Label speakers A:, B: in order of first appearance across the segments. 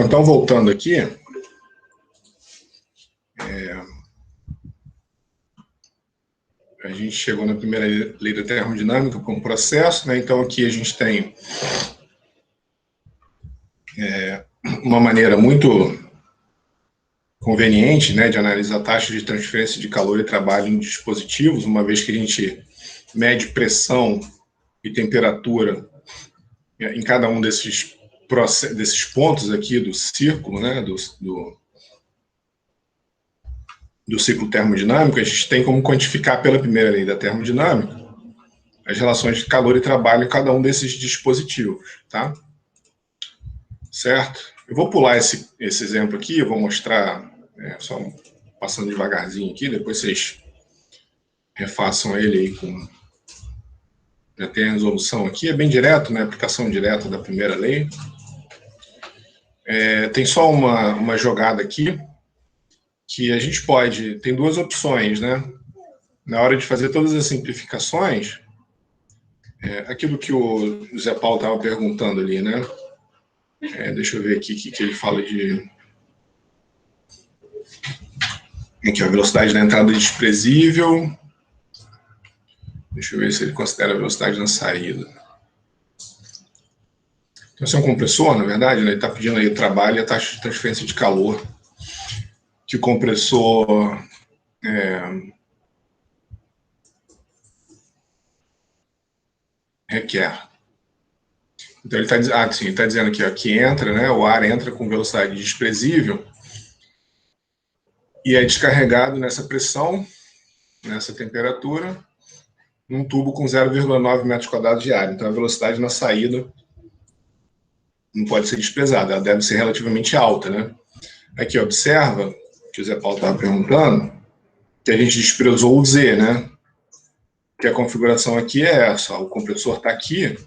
A: então voltando aqui, a gente chegou na primeira lei da termodinâmica com um processo, né? Então aqui a gente tem uma maneira muito conveniente, né, de analisar a taxa de transferência de calor e trabalho em dispositivos, uma vez que a gente mede pressão e temperatura em cada um desses pontos aqui do círculo, né, do ciclo termodinâmico. A gente tem como quantificar pela primeira lei da termodinâmica as relações de calor e trabalho em cada um desses dispositivos, tá? Certo? Eu vou pular esse exemplo aqui, eu vou mostrar, só passando devagarzinho aqui, depois vocês refaçam ele aí com... Já tem a resolução aqui, é bem direto, né? Aplicação direta da primeira lei. Tem só uma jogada aqui, que a gente pode... Tem duas opções, né? Na hora de fazer todas as simplificações, aquilo que o Zé Paulo estava perguntando ali, né? Deixa eu ver aqui o que ele fala de... Aqui, a velocidade da entrada é desprezível. Deixa eu ver se ele considera a velocidade na saída. Então, esse é um compressor, na verdade, né? Ele está pedindo aí o trabalho e a taxa de transferência de calor que o compressor requer. Então, ele está dizendo aqui, ó, que entra, né? O ar entra com velocidade desprezível e é descarregado nessa pressão, nessa temperatura, num tubo com 0,9 metros quadrados de ar. Então, a velocidade na saída não pode ser desprezada, ela deve ser relativamente alta, né? Aqui, observa, que o Zé Paulo estava perguntando, que a gente desprezou o Z, né? Que a configuração aqui é essa, o compressor está aqui,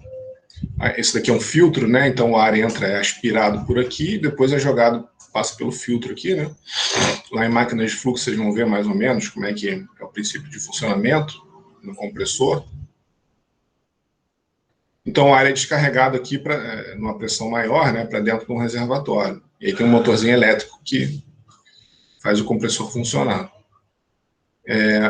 A: esse daqui é um filtro, né? Então, o ar entra, é aspirado por aqui, depois é jogado, passa pelo filtro aqui, né? Lá em máquinas de fluxo, vocês vão ver mais ou menos como é que é o princípio de funcionamento no compressor. Então, o ar é descarregado aqui numa pressão maior, né, para dentro de um reservatório. E aí tem um motorzinho elétrico que faz o compressor funcionar.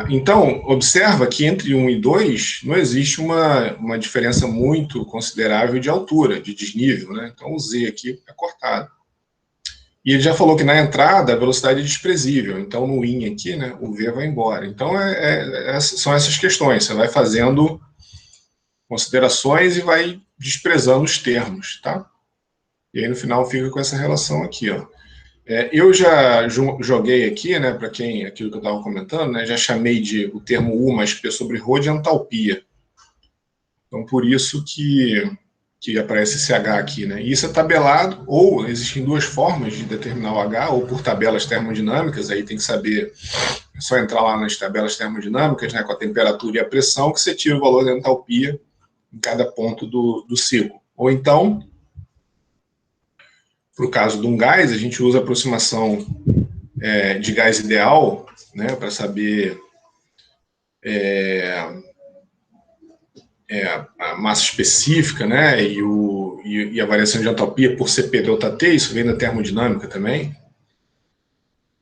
A: Então, observa que entre 1 e 2 não existe uma diferença muito considerável de altura, de desnível, né? Então, o Z aqui é cortado. E ele já falou que na entrada a velocidade é desprezível, então no IN aqui, né, o V vai embora. Então, são essas questões, você vai fazendo considerações e vai desprezando os termos, tá? E aí no final fica com essa relação aqui, ó. Eu já joguei aqui, né, para quem, aquilo que eu estava comentando, né, já chamei o termo U mais P sobre Rho de entalpia. Então, por isso que aparece esse H aqui, né? E isso é tabelado, ou existem duas formas de determinar o H, ou por tabelas termodinâmicas, aí tem que saber, é só entrar lá nas tabelas termodinâmicas, né, com a temperatura e a pressão, que você tira o valor da entalpia em cada ponto do ciclo. Ou então, para o caso de um gás, a gente usa a aproximação de gás ideal, né, para saber a massa específica, né, e a variação de entalpia por Cp ΔT, isso vem da termodinâmica também.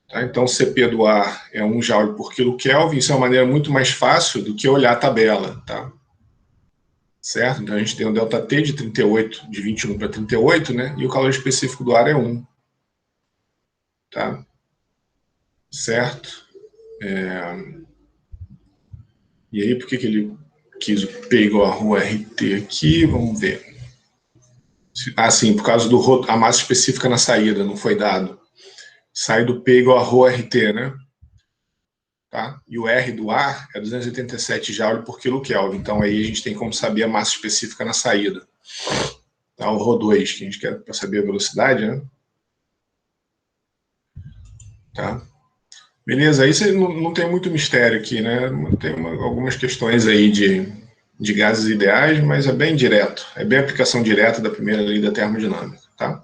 A: Tá? Então, Cp do ar é 1 joule por quilo Kelvin, isso é uma maneira muito mais fácil do que olhar a tabela, tá? Certo? Então, a gente tem o ΔT de 38, de 21 para 38, né, e o calor específico do ar é 1. Tá? Certo? E aí, por que ele quis o P igual a ρRT aqui? Vamos ver. Sim, por causa a massa específica na saída, não foi dado. Sai do P igual a ρRT, né? Tá? E o R do ar é 287 joule por quilo Kelvin. Então, aí a gente tem como saber a massa específica na saída. Tá? O ρ2, que a gente quer para saber a velocidade, né? Tá? Beleza, aí não tem muito mistério aqui, né? Tem algumas questões aí de gases ideais, mas é bem direto. É bem aplicação direta da primeira lei da termodinâmica, tá?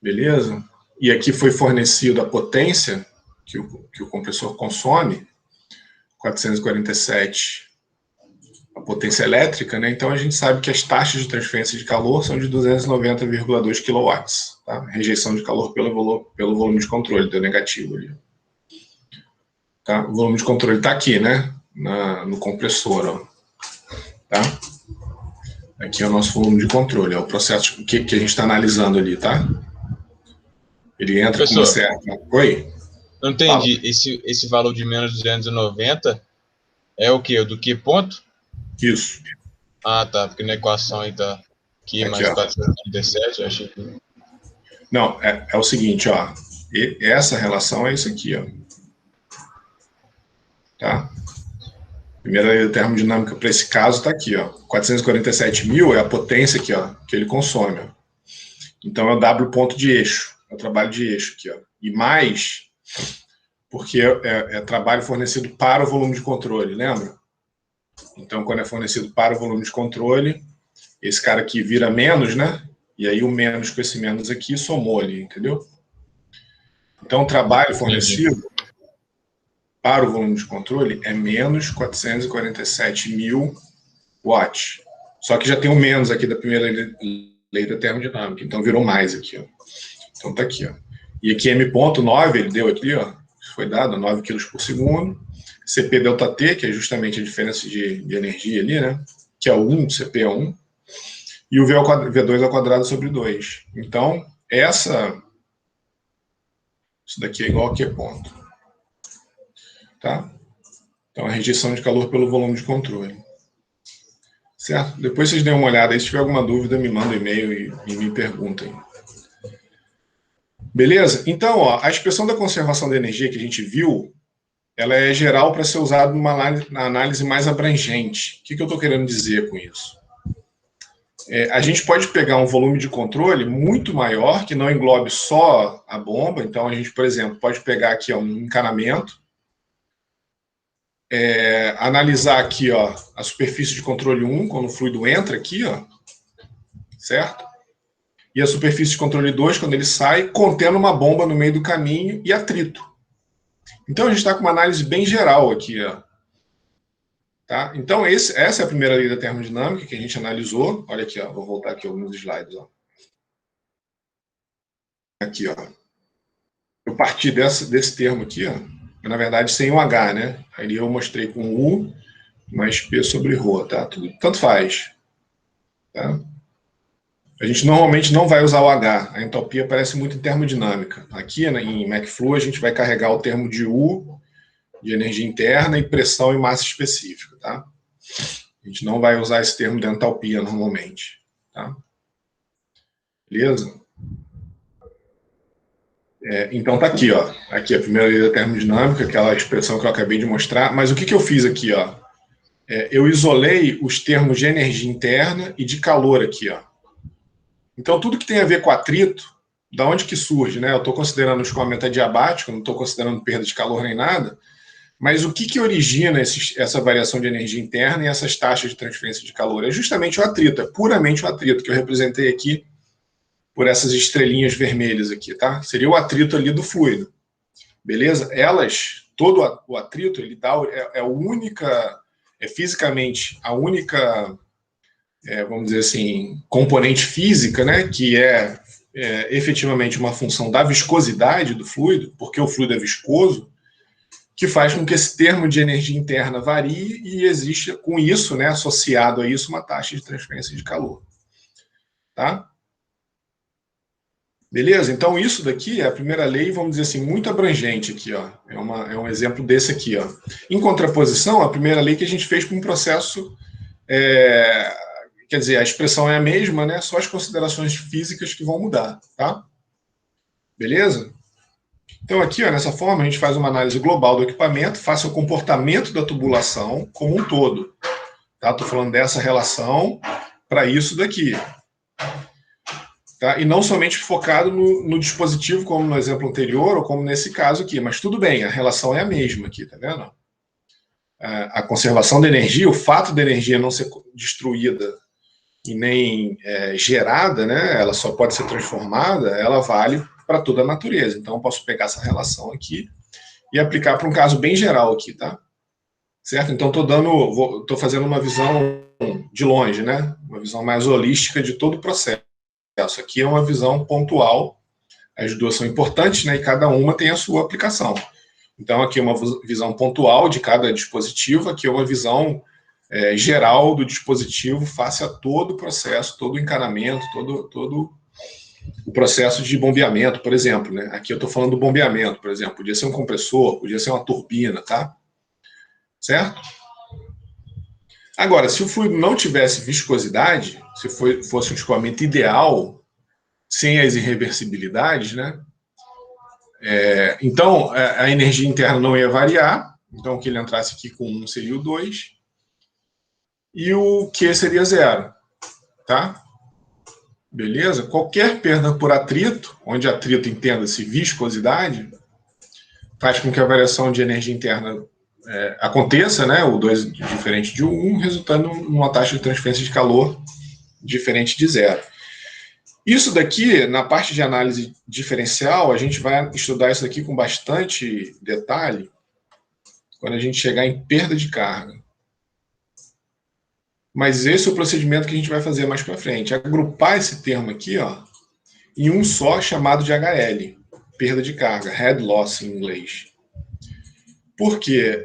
A: Beleza? E aqui foi fornecido a potência que o compressor consome, 447 a potência elétrica, né? Então a gente sabe que as taxas de transferência de calor são de 290,2 kW, tá? Rejeição de calor pelo volume de controle, deu negativo ali. Tá? O volume de controle está aqui, né? No compressor, ó. Tá? Aqui é o nosso volume de controle, é o processo que a gente está analisando ali, tá? Ele entra com uma certa... Oi?
B: Não entendi. Esse valor de menos 290 é o quê? Do que ponto?
A: Isso.
B: Ah, tá. Porque na equação aí tá aqui mais 437, eu achei que...
A: Não, é o seguinte, ó. Essa relação é isso aqui, ó. Tá? Primeira lei da termodinâmica para esse caso está aqui, ó. 447 mil é a potência aqui, ó, que ele consome. Ó. Então é o W ponto de eixo, é o trabalho de eixo aqui, ó. E mais, porque é trabalho fornecido para o volume de controle, lembra? Então, quando é fornecido para o volume de controle, esse cara aqui vira menos, né? E aí o menos com esse menos aqui somou ali, entendeu? Então, o trabalho fornecido para o volume de controle é menos 447 mil watts. Só que já tem o menos aqui da primeira lei da termodinâmica, então virou mais aqui, ó. Então tá aqui, ó. E aqui M.9, ele deu aqui, ó, foi dado 9 kg por segundo. CP delta T, que é justamente a diferença de energia ali, né? Que é o 1, CP é 1. E o V2 ao quadrado sobre 2. Então, isso daqui é igual a que ponto? Tá? Então, a rejeição de calor pelo volume de controle. Certo? Depois vocês deem uma olhada aí. Se tiver alguma dúvida, me manda um e-mail e me perguntem. Beleza? Então, ó, a expressão da conservação da energia que a gente viu, ela é geral para ser usada numa análise mais abrangente. O que eu estou querendo dizer com isso? A gente pode pegar um volume de controle muito maior, que não englobe só a bomba. Então, a gente, por exemplo, pode pegar aqui ó, um encanamento, analisar aqui ó, a superfície de controle 1, quando o fluido entra aqui, ó, certo? E a superfície de controle 2, quando ele sai, contendo uma bomba no meio do caminho e atrito. Então, a gente está com uma análise bem geral aqui. Ó. Tá? Então, essa é a primeira lei da termodinâmica que a gente analisou. Olha aqui, ó, vou voltar aqui alguns slides. Ó. Aqui, ó. Eu parti desse termo aqui, ó, na verdade, sem o H, né? Aí eu mostrei com U mais P sobre Rho, tá? Tanto faz. Tá? A gente normalmente não vai usar o H, a entalpia parece muito em termodinâmica. Aqui em McFlow a gente vai carregar o termo de U, de energia interna, e pressão e massa específica. Tá? A gente não vai usar esse termo de entalpia normalmente. Tá? Beleza? Então tá aqui, ó. Aqui a primeira lei da termodinâmica, aquela expressão que eu acabei de mostrar. Mas o que eu fiz aqui, ó? Eu isolei os termos de energia interna e de calor aqui, ó. Então, tudo que tem a ver com atrito, da onde que surge, né? Eu estou considerando o escoamento adiabático, não estou considerando perda de calor nem nada, mas o que origina essa variação de energia interna e essas taxas de transferência de calor? É justamente o atrito, é puramente o atrito, que eu representei aqui por essas estrelinhas vermelhas aqui, tá? Seria o atrito ali do fluido, beleza? Todo o atrito, ele dá, fisicamente a única... vamos dizer assim, componente física, né, que é efetivamente uma função da viscosidade do fluido, porque o fluido é viscoso, que faz com que esse termo de energia interna varie e existe, com isso, né, associado a isso, uma taxa de transferência de calor. Tá? Beleza? Então, isso daqui é a primeira lei, vamos dizer assim, muito abrangente aqui. Ó. É um exemplo desse aqui. Ó. Em contraposição, a primeira lei que a gente fez com um processo... quer dizer, a expressão é a mesma, né? Só as considerações físicas que vão mudar, tá? Beleza? Então, aqui, ó, nessa forma, a gente faz uma análise global do equipamento, faça o comportamento da tubulação como um todo. Tá? Estou falando dessa relação para isso daqui. Tá? E não somente focado no dispositivo, como no exemplo anterior, ou como nesse caso aqui, mas tudo bem, a relação é a mesma aqui, tá vendo? A conservação da energia, o fato da energia não ser destruída e nem gerada, né, ela só pode ser transformada, ela vale para toda a natureza. Então, eu posso pegar essa relação aqui e aplicar para um caso bem geral aqui, tá? certo? Então, estou fazendo uma visão de longe, né? Uma visão mais holística de todo o processo. Aqui é uma visão pontual, as duas são importantes, né? E cada uma tem a sua aplicação. Então, aqui é uma visão pontual de cada dispositivo, aqui é uma visão geral do dispositivo face a todo o processo, todo o encanamento, todo o processo de bombeamento, por exemplo, né? Aqui eu estou falando do bombeamento, por exemplo, podia ser um compressor, podia ser uma turbina, tá? Certo? Agora, se o fluido não tivesse viscosidade, se fosse um escoamento ideal, sem as irreversibilidades, né? Então, a energia interna não ia variar, então que ele entrasse aqui com 1 seria o 2, e o Q seria 0, tá? Beleza? Qualquer perda por atrito, onde atrito entenda-se viscosidade, faz com que a variação de energia interna aconteça, né? O 2 diferente de 1, resultando numa taxa de transferência de calor diferente de 0. Isso daqui, na parte de análise diferencial, a gente vai estudar isso aqui com bastante detalhe quando a gente chegar em perda de carga. Mas esse é o procedimento que a gente vai fazer mais para frente. Agrupar esse termo aqui, ó, em um só, chamado de HL, perda de carga, head loss em inglês. Por quê?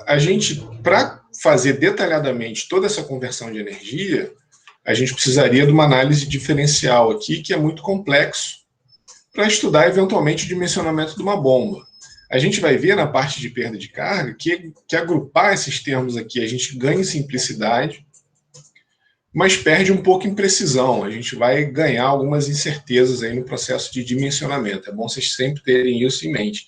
A: A gente, para fazer detalhadamente toda essa conversão de energia, a gente precisaria de uma análise diferencial aqui, que é muito complexo, para estudar eventualmente o dimensionamento de uma bomba. A gente vai ver na parte de perda de carga que agrupar esses termos aqui, a gente ganha em simplicidade, mas perde um pouco em precisão. A gente vai ganhar algumas incertezas aí no processo de dimensionamento. É bom vocês sempre terem isso em mente.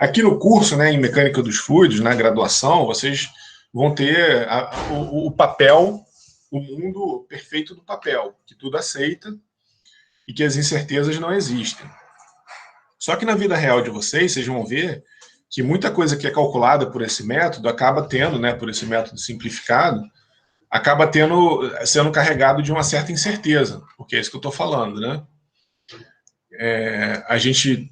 A: Aqui no curso, né, em Mecânica dos Fluidos, na graduação, vocês vão ter o papel, o mundo perfeito do papel, que tudo aceita e que as incertezas não existem. Só que na vida real de vocês vão ver que muita coisa que é calculada por esse método acaba tendo, né, por esse método simplificado, acaba sendo carregado de uma certa incerteza, porque é isso que eu estou falando, né? A gente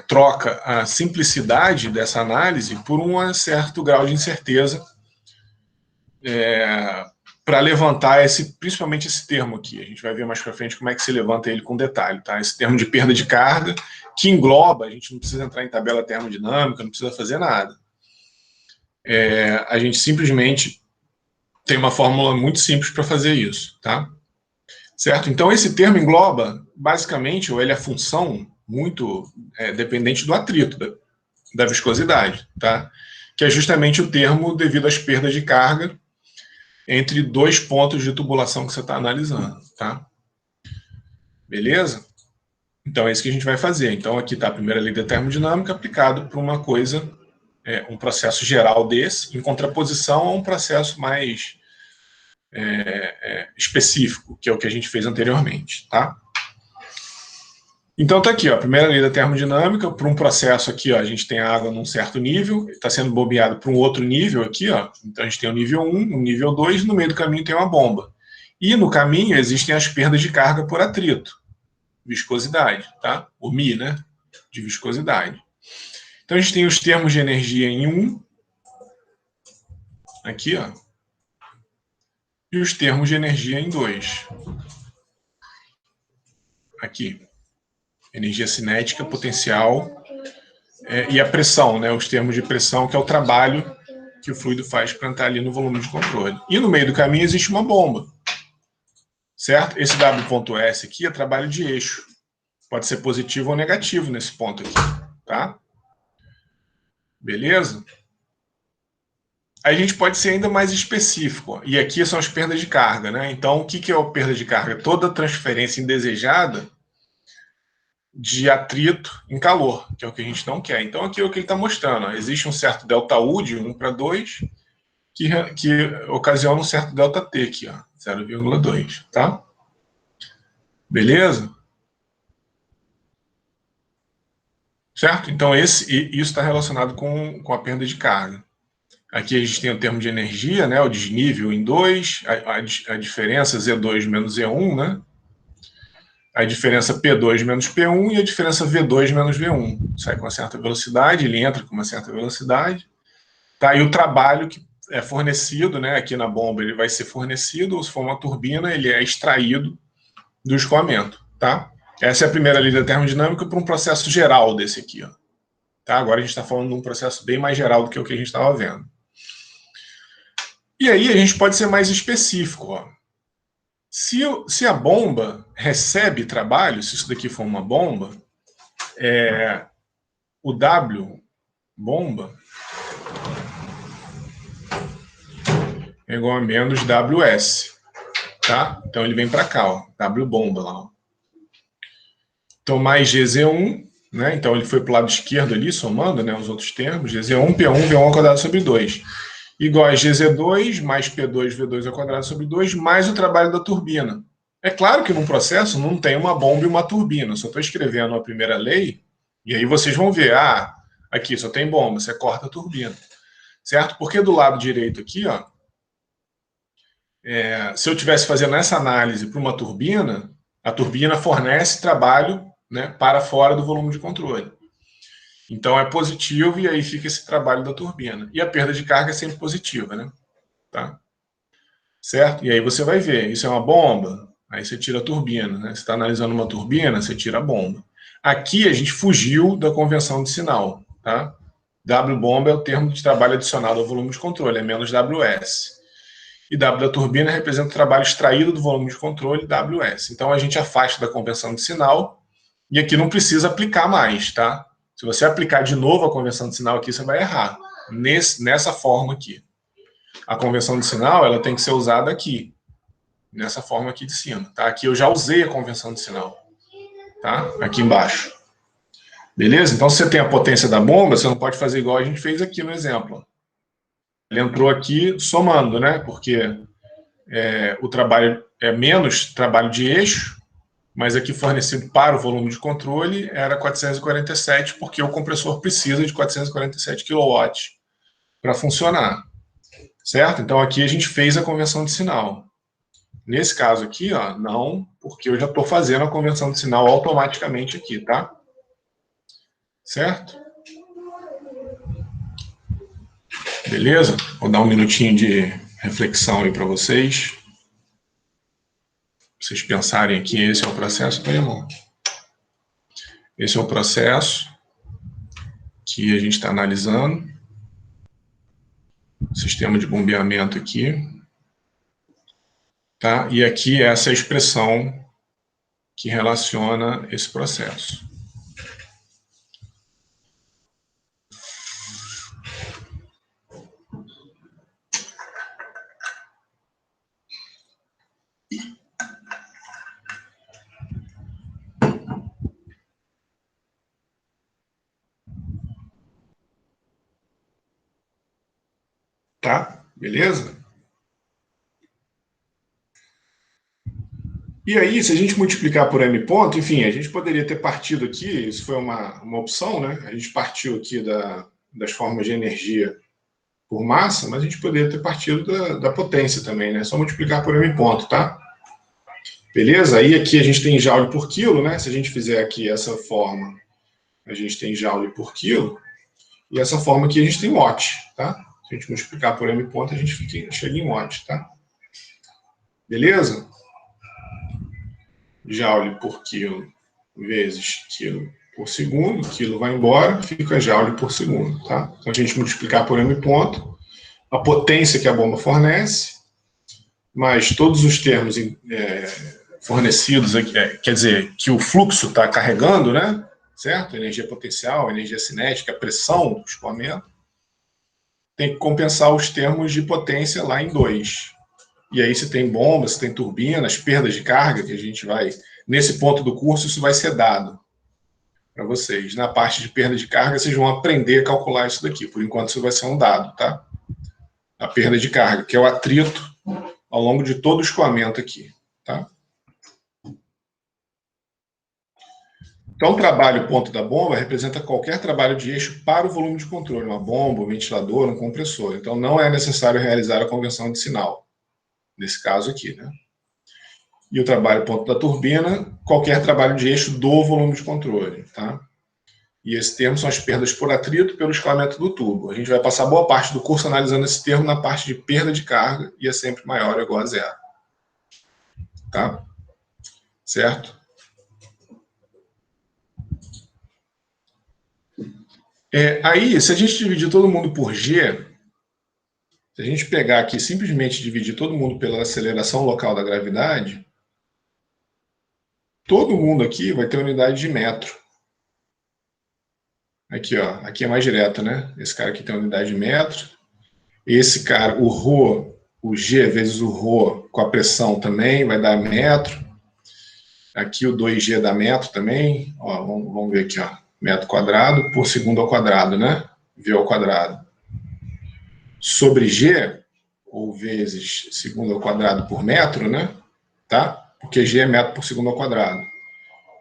A: troca a simplicidade dessa análise por um certo grau de incerteza para levantar principalmente esse termo aqui. A gente vai ver mais para frente como é que se levanta ele com detalhe, tá? Esse termo de perda de carga, que engloba, a gente não precisa entrar em tabela termodinâmica, não precisa fazer nada. A gente simplesmente tem uma fórmula muito simples para fazer isso, tá? Certo? Então, esse termo engloba, basicamente, ou ele é função muito dependente do atrito, da viscosidade, tá? Que é justamente o termo devido às perdas de carga entre dois pontos de tubulação que você está analisando, tá? Beleza? Então, é isso que a gente vai fazer. Então, aqui está a primeira lei da termodinâmica aplicado para uma coisa, um processo geral desse, em contraposição a um processo mais específico, que é o que a gente fez anteriormente, tá? Então tá aqui, ó, a primeira lei da termodinâmica, para um processo aqui, ó, a gente tem a água num certo nível, está sendo bombeado para um outro nível aqui, ó, então a gente tem o nível 1, o nível 2, e no meio do caminho tem uma bomba. E no caminho existem as perdas de carga por atrito, viscosidade, tá? O Mi, né? De viscosidade. Então a gente tem os termos de energia em 1, aqui, ó, e os termos de energia em 2. Aqui. Energia cinética, potencial e a pressão, né? Os termos de pressão, que é o trabalho que o fluido faz para entrar ali no volume de controle. E no meio do caminho existe uma bomba, certo? Esse W.S aqui é trabalho de eixo. Pode ser positivo ou negativo nesse ponto aqui, tá? Beleza? A gente pode ser ainda mais específico. E aqui são as perdas de carga, né? Então, o que é a perda de carga? Toda transferência indesejada de atrito em calor, que é o que a gente não quer. Então, aqui é o que ele está mostrando. Ó. Existe um certo ΔU de 1 para 2, que ocasiona um certo ΔT aqui, 0,2, tá? Beleza? Certo? Então, isso está relacionado com a perda de carga. Aqui a gente tem o termo de energia, né, o desnível em 2, a diferença Z2 menos Z1, né? A diferença P2 menos P1 e a diferença V2 menos V1. Sai com uma certa velocidade, ele entra com uma certa velocidade. Tá? E o trabalho que é fornecido, né, aqui na bomba, ele vai ser fornecido, ou se for uma turbina, ele é extraído do escoamento. Tá? Essa é a primeira lei da termodinâmica para um processo geral desse aqui. Ó. Tá? Agora a gente está falando de um processo bem mais geral do que o que a gente estava vendo. E aí a gente pode ser mais específico. Ó. Se a bomba recebe trabalho, se isso daqui for uma bomba, o W, bomba, é igual a menos WS. Tá? Então ele vem para cá, ó, W bomba lá. Ó. Então mais GZ1, né? Então ele foi para o lado esquerdo ali, somando, né, os outros termos, GZ1, P1, V1 ao quadrado sobre 2. Igual a GZ2 mais P2, V2 ao quadrado sobre 2, mais o trabalho da turbina. É claro que num processo não tem uma bomba e uma turbina. Eu só estou escrevendo a primeira lei, e aí vocês vão ver, aqui só tem bomba, você corta a turbina. Certo? Porque do lado direito aqui, ó, se eu estivesse fazendo essa análise para uma turbina, a turbina fornece trabalho, né, para fora do volume de controle. Então é positivo e aí fica esse trabalho da turbina. E a perda de carga é sempre positiva, né? Tá? Certo? E aí você vai ver, isso é uma bomba, aí você tira a turbina, né? Você está analisando uma turbina, você tira a bomba. Aqui a gente fugiu da convenção de sinal, tá? W bomba é o termo de trabalho adicionado ao volume de controle, é menos WS. E W da turbina representa o trabalho extraído do volume de controle, WS. Então a gente afasta da convenção de sinal e aqui não precisa aplicar mais, tá? Se você aplicar de novo a convenção de sinal aqui, você vai errar. Nessa forma aqui. A convenção de sinal, ela tem que ser usada aqui. Nessa forma aqui de cima, tá? Aqui eu já usei a convenção de sinal. Tá? Aqui embaixo. Beleza? Então, se você tem a potência da bomba, você não pode fazer igual a gente fez aqui no exemplo. Ele entrou aqui somando, né? Porque o trabalho é menos trabalho de eixo, mas aqui fornecido para o volume de controle era 447, porque o compressor precisa de 447 kW para funcionar. Certo? Então aqui a gente fez a conversão de sinal. Nesse caso aqui, ó, não, porque eu já estou fazendo a conversão de sinal automaticamente aqui, tá? Certo? Beleza? Vou dar um minutinho de reflexão aí para vocês. Vocês pensarem aqui, esse é o processo, tá, irmão? Esse é o processo que a gente está analisando. Sistema de bombeamento aqui. Tá? E aqui essa é a expressão que relaciona esse processo. Tá? Beleza? E aí, se a gente multiplicar por m ponto, enfim, a gente poderia ter partido aqui, isso foi uma opção, né? A gente partiu aqui das formas de energia por massa, mas a gente poderia ter partido da potência também, né? Só multiplicar por m ponto, tá? Beleza? Aí aqui a gente tem joule por quilo, né? Se a gente fizer aqui essa forma, a gente tem joule por quilo, e essa forma aqui a gente tem watt, tá? Se a gente multiplicar por m ponto, a gente chega em watt, tá? Beleza? Joule por quilo vezes quilo por segundo, quilo vai embora, fica joule por segundo, tá? Então a gente multiplicar por m ponto, a potência que a bomba fornece, mais todos os termos fornecidos, quer dizer, que o fluxo está carregando, né? Certo? Energia potencial, energia cinética, a pressão do escoamento, tem que compensar os termos de potência lá em 2. E aí se tem bomba, se tem turbina, as perdas de carga, que a gente vai... Nesse ponto do curso, isso vai ser dado para vocês. Na parte de perda de carga, vocês vão aprender a calcular isso daqui. Por enquanto, isso vai ser um dado, tá? A perda de carga, que é o atrito ao longo de todo o escoamento aqui, tá? Então, o trabalho ponto da bomba representa qualquer trabalho de eixo para o volume de controle, uma bomba, um ventilador, um compressor. Então, não é necessário realizar a conversão de sinal, nesse caso aqui, né? E o trabalho ponto da turbina, qualquer trabalho de eixo do volume de controle, tá? E esse termo são as perdas por atrito pelo escoamento do tubo. A gente vai passar boa parte do curso analisando esse termo na parte de perda de carga, e é sempre maior ou igual a zero. Tá? Certo? Aí, se a gente dividir todo mundo por G, se a gente pegar aqui simplesmente dividir todo mundo pela aceleração local da gravidade, todo mundo aqui vai ter unidade de metro. Aqui, ó, aqui é mais direto, né? Esse cara aqui tem unidade de metro. Esse cara, o ρ, o G vezes o ρ com a pressão também vai dar metro. Aqui o 2G dá metro também. Ó, vamos ver aqui, ó. Metro quadrado por segundo ao quadrado, né? V ao quadrado. Sobre G, ou vezes segundo ao quadrado por metro, né? Tá? Porque G é metro por segundo ao quadrado.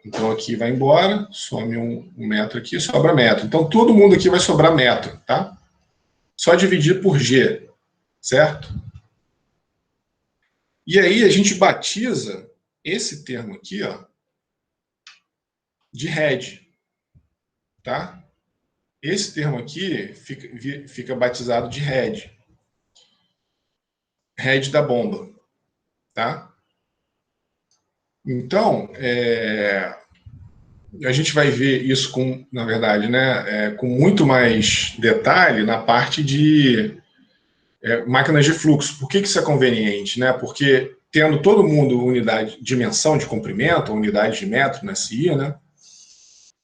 A: Então aqui vai embora, some um metro aqui, sobra metro. Então todo mundo aqui vai sobrar metro, tá? Só dividir por G, certo? E aí a gente batiza esse termo aqui, ó, de head, tá? Esse termo aqui fica batizado de head. Head da bomba, tá? Então, a gente vai ver isso com, na verdade, né, com muito mais detalhe na parte de máquinas de fluxo. Por que isso é conveniente? Né? Porque tendo todo mundo unidade, dimensão de comprimento, unidade de metro na CIA, né,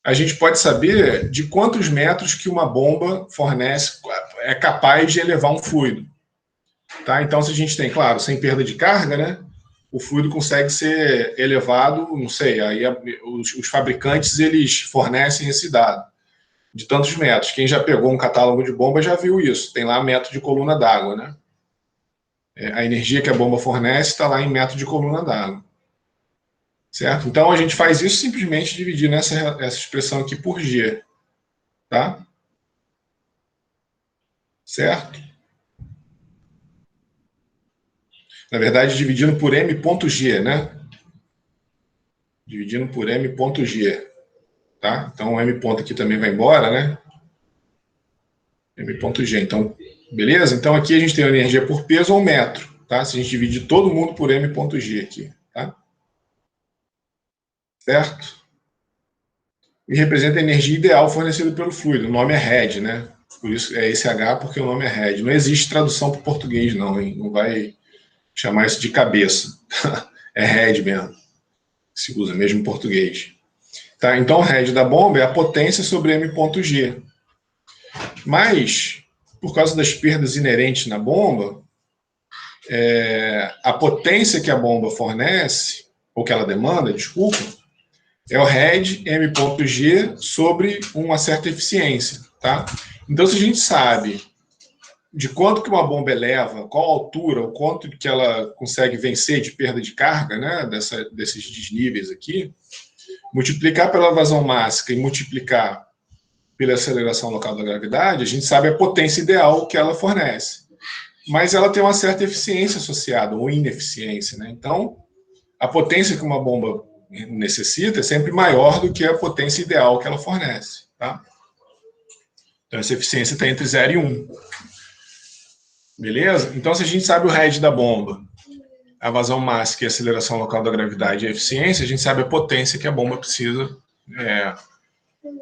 A: a gente pode saber de quantos metros que uma bomba fornece, é capaz de elevar um fluido. Tá? Então, se a gente tem, claro, sem perda de carga, né, o fluido consegue ser elevado, não sei, aí os fabricantes eles fornecem esse dado de tantos metros. Quem já pegou um catálogo de bomba já viu isso, tem lá metro de coluna d'água, né? A energia que a bomba fornece está lá em metro de coluna d'água. Certo? Então a gente faz isso simplesmente dividindo essa expressão aqui por G. Tá? Certo? Na verdade, dividindo por M.G, né? Dividindo por M.G. Tá? Então o M ponto aqui também vai embora, né? M.G. Então, beleza? Então aqui a gente tem a energia por peso ou metro. Tá? Se a gente dividir todo mundo por M.G aqui. Tá? Certo? E representa a energia ideal fornecida pelo fluido. O nome é head, né? Por isso é esse H, porque o nome é head. Não existe tradução para o português, não, hein? Não vai chamar isso de cabeça. É head mesmo. Se usa mesmo em português. Tá? Então, o head da bomba é a potência sobre M.G. Mas, por causa das perdas inerentes na bomba, a potência que a bomba fornece, ou que ela demanda, desculpa, é o head M.G sobre uma certa eficiência. Tá? Então, se a gente sabe de quanto que uma bomba eleva, qual a altura, o quanto que ela consegue vencer de perda de carga, né, desses desníveis aqui, multiplicar pela vazão mássica e multiplicar pela aceleração local da gravidade, a gente sabe a potência ideal que ela fornece. Mas ela tem uma certa eficiência associada, ou ineficiência. Né? Então, a potência que uma bomba necessita é sempre maior do que a potência ideal que ela fornece. Tá? Então, essa eficiência está entre 0 e 1. Beleza? Então, se a gente sabe o head da bomba, a vazão mássica e a aceleração local da gravidade e a eficiência, a gente sabe a potência que a bomba precisa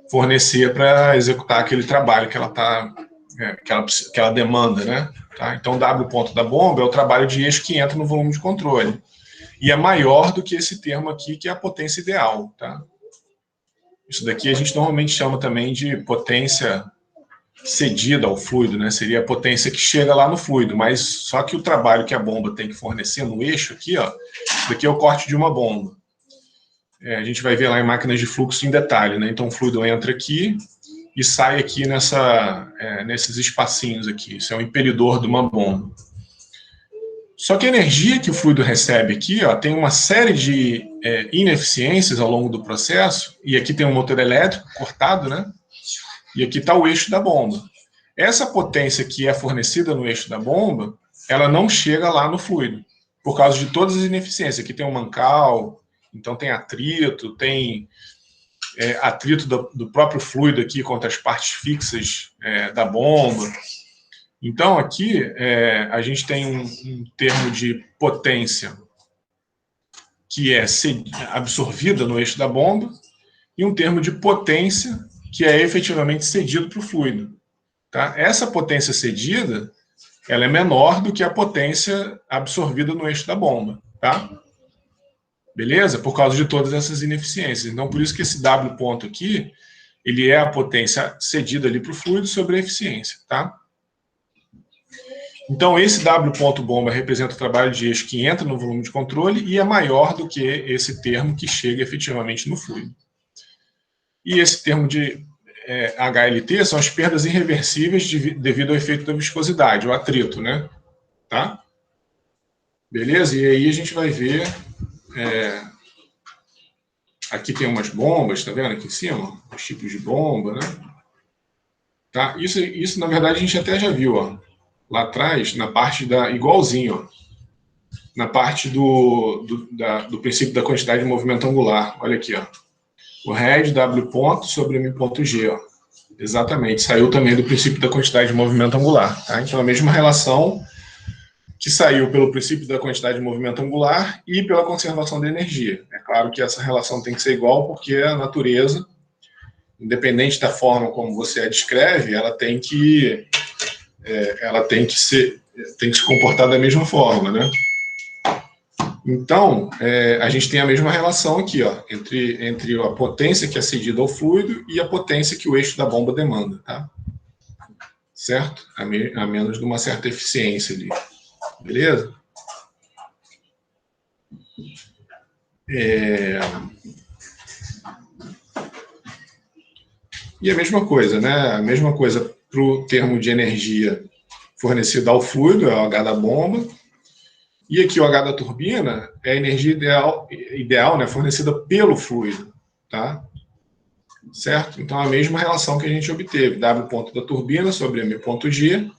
A: fornecer para executar aquele trabalho que ela que ela demanda, né? Tá? Então, o W ponto da bomba é o trabalho de eixo que entra no volume de controle. E é maior do que esse termo aqui, que é a potência ideal. Tá? Isso daqui a gente normalmente chama também de potência cedida ao fluido, né? Seria a potência que chega lá no fluido, mas só que o trabalho que a bomba tem que fornecer no eixo aqui, ó, isso daqui é o corte de uma bomba. A gente vai ver lá em máquinas de fluxo em detalhe, né? Então o fluido entra aqui e sai aqui nesses espacinhos aqui. Isso é o impelidor de uma bomba. Só que a energia que o fluido recebe aqui, ó, tem uma série de ineficiências ao longo do processo, e aqui tem um motor elétrico cortado, né? E aqui está o eixo da bomba. Essa potência que é fornecida no eixo da bomba, ela não chega lá no fluido, por causa de todas as ineficiências. Aqui tem um mancal, então tem atrito, tem atrito do próprio fluido aqui contra as partes fixas da bomba. Então, aqui, a gente tem um termo de potência que é absorvida no eixo da bomba e um termo de potência que é efetivamente cedido para o fluido. Tá? Essa potência cedida, ela é menor do que a potência absorvida no eixo da bomba. Tá? Beleza? Por causa de todas essas ineficiências. Então, por isso que esse W ponto aqui, ele é a potência cedida ali para o fluido sobre a eficiência. Tá? Então, esse W ponto bomba representa o trabalho de eixo que entra no volume de controle e é maior do que esse termo que chega efetivamente no fluido. E esse termo de HLT são as perdas irreversíveis devido ao efeito da viscosidade, o atrito, né? Tá? Beleza? E aí a gente vai ver... aqui tem umas bombas, tá vendo aqui em cima? Os tipos de bomba, né? Tá? Isso, na verdade, a gente até já viu, ó. Lá atrás, na parte igualzinho, ó, na parte do princípio da quantidade de movimento angular. Olha aqui, ó. O head W ponto sobre M ponto G, ó. Exatamente, saiu também do princípio da quantidade de movimento angular. Tá? Então, a mesma relação que saiu pelo princípio da quantidade de movimento angular e pela conservação da energia. É claro que essa relação tem que ser igual, porque a natureza, independente da forma como você a descreve, ela tem que se comportar da mesma forma, né? Então, a gente tem a mesma relação aqui, ó, entre a potência que é cedida ao fluido e a potência que o eixo da bomba demanda, tá? Certo? A menos de uma certa eficiência ali. Beleza? E a mesma coisa, né? A mesma coisa para o termo de energia fornecida ao fluido, é o H da bomba. E aqui o H da turbina é a energia ideal, né, fornecida pelo fluido, tá? Certo? Então, a mesma relação que a gente obteve, W ponto da turbina sobre M ponto G.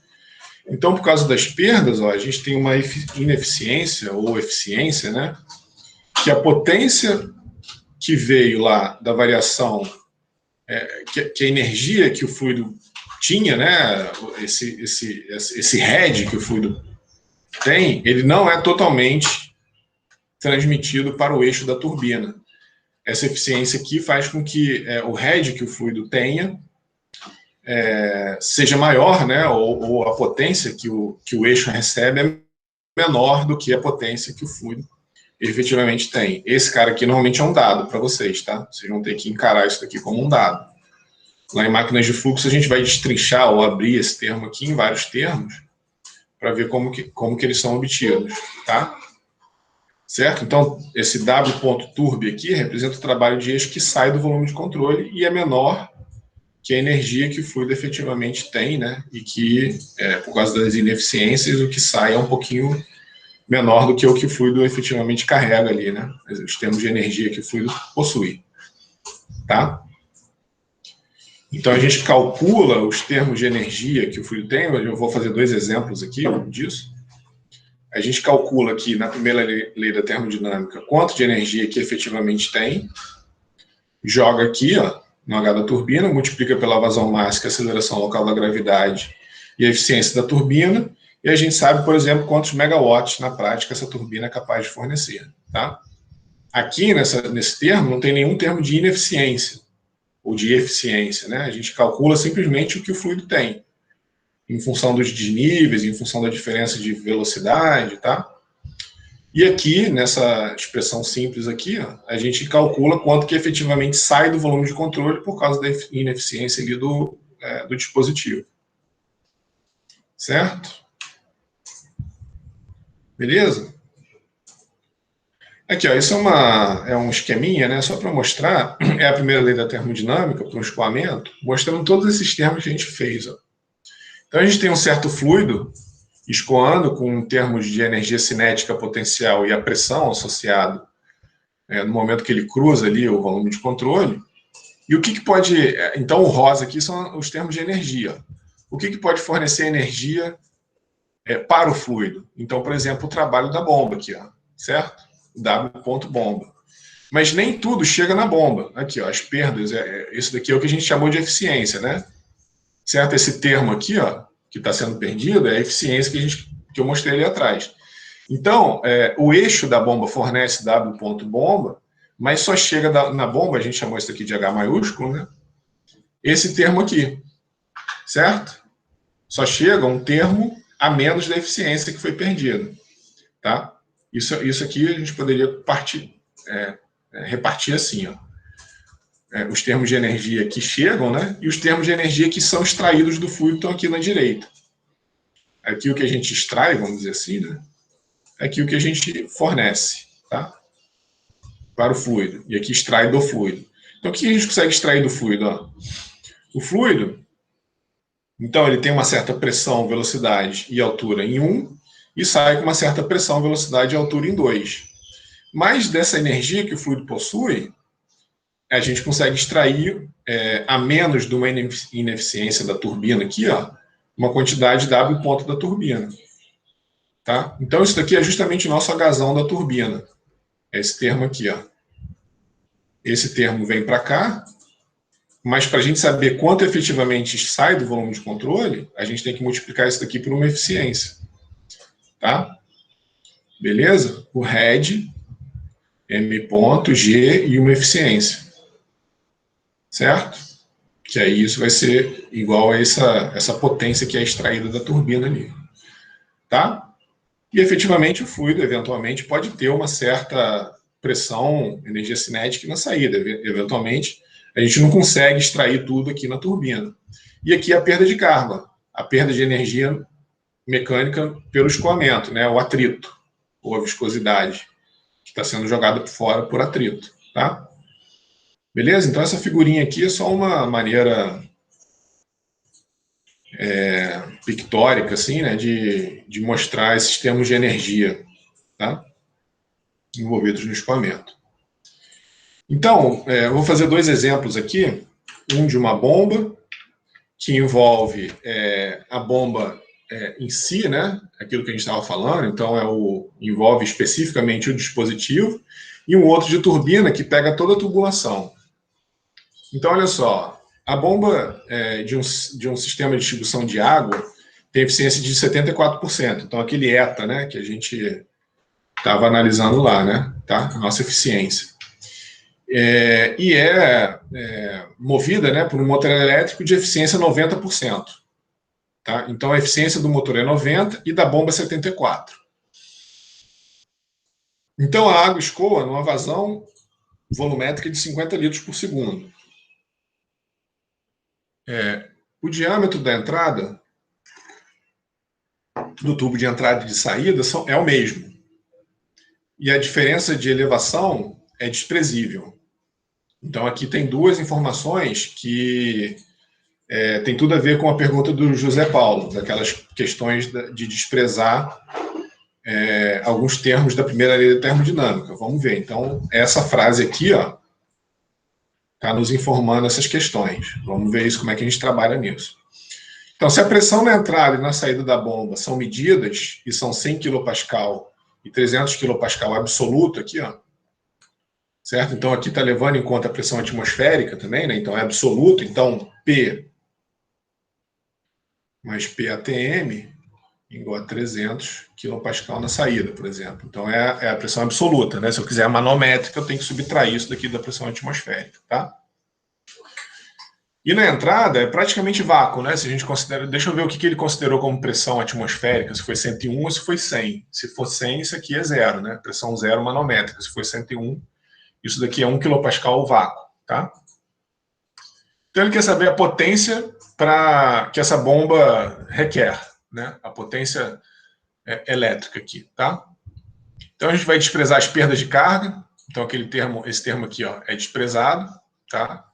A: Então, por causa das perdas, ó, a gente tem uma ineficiência ou eficiência, né? Que a potência que veio lá da variação, que a energia que o fluido tinha, né? Esse head que o fluido tem, ele não é totalmente transmitido para o eixo da turbina. Essa eficiência aqui faz com que o head que o fluido tenha seja maior, né, ou a potência que o eixo recebe é menor do que a potência que o fluido efetivamente tem. Esse cara aqui normalmente é um dado para vocês, tá? Vocês vão ter que encarar isso daqui como um dado. Lá em máquinas de fluxo a gente vai destrinchar ou abrir esse termo aqui em vários termos para ver como que eles são obtidos, tá? Certo? Então, esse W.turb aqui representa o trabalho de eixo que sai do volume de controle e é menor que a energia que o fluido efetivamente tem, né? E que, por causa das ineficiências, o que sai é um pouquinho menor do que o que o fluido efetivamente carrega ali, né? Os termos de energia que o fluido possui, tá? Então, a gente calcula os termos de energia que o fluido tem. Eu vou fazer 2 exemplos aqui disso. A gente calcula aqui, na primeira lei da termodinâmica, quanto de energia que efetivamente tem, joga aqui, ó, no H da turbina, multiplica pela vazão máxima, a aceleração local da gravidade e a eficiência da turbina, e a gente sabe, por exemplo, quantos megawatts, na prática, essa turbina é capaz de fornecer. Tá? Aqui, nesse termo, não tem nenhum termo de ineficiência ou de eficiência. Né? A gente calcula simplesmente o que o fluido tem, em função dos desníveis, em função da diferença de velocidade, tá? E aqui, nessa expressão simples aqui, ó, a gente calcula quanto que efetivamente sai do volume de controle por causa da ineficiência ali do dispositivo. Certo? Beleza? Aqui, ó, isso é um esqueminha, né? Só para mostrar, é a primeira lei da termodinâmica para um escoamento, mostrando todos esses termos que a gente fez, ó. Então, a gente tem um certo fluido escoando com termos de energia cinética potencial e a pressão associado no momento que ele cruza ali o volume de controle. E o que pode... Então, o rosa aqui são os termos de energia. O que pode fornecer energia para o fluido? Então, por exemplo, o trabalho da bomba aqui, ó, certo? W ponto bomba. Mas nem tudo chega na bomba. Aqui, ó, as perdas, isso daqui é o que a gente chamou de eficiência, né? Certo? Esse termo aqui, ó, que está sendo perdido, é a eficiência que eu mostrei ali atrás. Então, o eixo da bomba fornece W ponto bomba, mas só chega na bomba, a gente chamou isso aqui de H maiúsculo, né? Esse termo aqui, certo? Só chega um termo a menos da eficiência que foi perdida, tá? Isso aqui a gente poderia repartir assim, ó. Os termos de energia que chegam, né? E os termos de energia que são extraídos do fluido estão aqui na direita. Aqui o que a gente extrai, vamos dizer assim, né? Aqui o que a gente fornece, tá? Para o fluido. E aqui extrai do fluido. Então, o que a gente consegue extrair do fluido? Ó? O fluido, então, ele tem uma certa pressão, velocidade e altura em 1 e sai com uma certa pressão, velocidade e altura em 2. Mas dessa energia que o fluido possui, a gente consegue extrair, a menos de uma ineficiência da turbina aqui, ó, uma quantidade W ponto da turbina. Tá? Então, isso daqui é justamente o nosso Hzão da turbina. É esse termo aqui. Ó. Esse termo vem para cá, mas para a gente saber quanto efetivamente sai do volume de controle, a gente tem que multiplicar isso daqui por uma eficiência. Tá? Beleza? O head, M ponto, G e uma eficiência. Certo? Que aí isso vai ser igual a essa potência que é extraída da turbina ali. Tá? E efetivamente o fluido, eventualmente, pode ter uma certa pressão, energia cinética na saída. Eventualmente, a gente não consegue extrair tudo aqui na turbina. E aqui a perda de carga, a perda de energia mecânica pelo escoamento, né? O atrito, ou a viscosidade, que está sendo jogada fora por atrito. Tá? Beleza? Então, essa figurinha aqui é só uma maneira pictórica, assim, né, de mostrar esses termos de energia, tá? Envolvidos no escoamento. Então, eu vou fazer dois exemplos aqui. Um de uma bomba, que envolve a bomba em si, né? Aquilo que a gente estava falando. Então, envolve especificamente o dispositivo. E um outro de turbina, que pega toda a tubulação. Então, olha só. A bomba de um sistema de distribuição de água tem eficiência de 74%. Então, aquele ETA, né? Que a gente estava analisando lá, né? Tá? A nossa eficiência. E movida, né, por um motor elétrico de eficiência 90%. Tá? Então, a eficiência do motor é 90% e da bomba 74%. Então, a água escoa numa vazão volumétrica de 50 litros por segundo. O diâmetro da entrada, do tubo de entrada e de saída, é o mesmo. E a diferença de elevação é desprezível. Então, aqui tem duas informações que tem tudo a ver com a pergunta do José Paulo, daquelas questões de desprezar alguns termos da primeira lei da termodinâmica. Vamos ver. Então, essa frase aqui está nos informando essas questões. Vamos ver isso, como é que a gente trabalha nisso. Então, se a pressão na entrada e na saída da bomba são medidas, e são 100 kPa e 300 kPa absoluto aqui, certo? Então, aqui está levando em conta a pressão atmosférica também, né? Então, é absoluto. Então, P mais PATM igual a 300 kPa na saída, por exemplo. Então, é a pressão absoluta, né? Se eu quiser a manométrica, eu tenho que subtrair isso daqui da pressão atmosférica, tá? E na entrada é praticamente vácuo, né? Se a gente considera, deixa eu ver o que ele considerou como pressão atmosférica, se foi 101 ou se foi 100. Se for 100, isso aqui é zero, né? Pressão zero manométrica. Se for 101, isso daqui é 1 kPa vácuo, tá? Então ele quer saber a potência que essa bomba requer, né? A potência elétrica aqui, tá? Então a gente vai desprezar as perdas de carga. Então esse termo aqui, é desprezado, tá?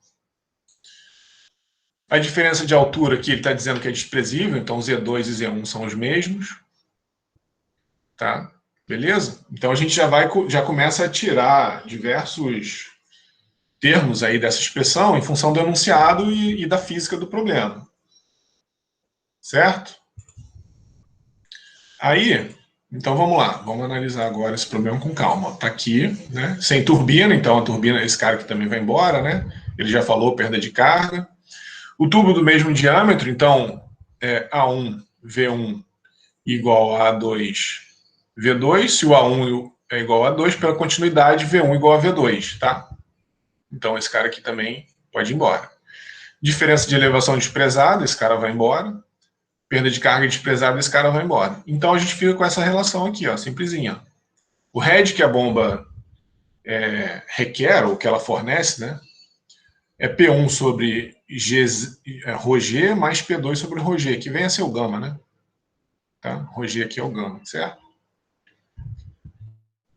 A: A diferença de altura aqui ele está dizendo que é desprezível, então Z2 e Z1 são os mesmos, tá? Beleza? Então a gente já começa a tirar diversos termos aí dessa expressão em função do enunciado e da física do problema. Certo? Aí, Então vamos lá, vamos analisar agora esse problema com calma. Está aqui, né? Sem turbina, então a turbina, esse cara aqui também vai embora, né? Ele já falou, perda de carga. O tubo do mesmo diâmetro, então A1, V1 igual a A2, V2. Se o A1 é igual a A2, pela continuidade, V1 igual a V2, tá? Então esse cara aqui também pode ir embora. Diferença de elevação desprezada, esse cara vai embora. Perda de carga desprezada, esse cara vai embora. Então a gente fica com essa relação aqui, ó, simplesinha. O head que a bomba requer, ou que ela fornece, né, é P1 sobre ρg mais P2 sobre ρg, que vem a ser o gama, né? Tá? ρg aqui é o gama, certo?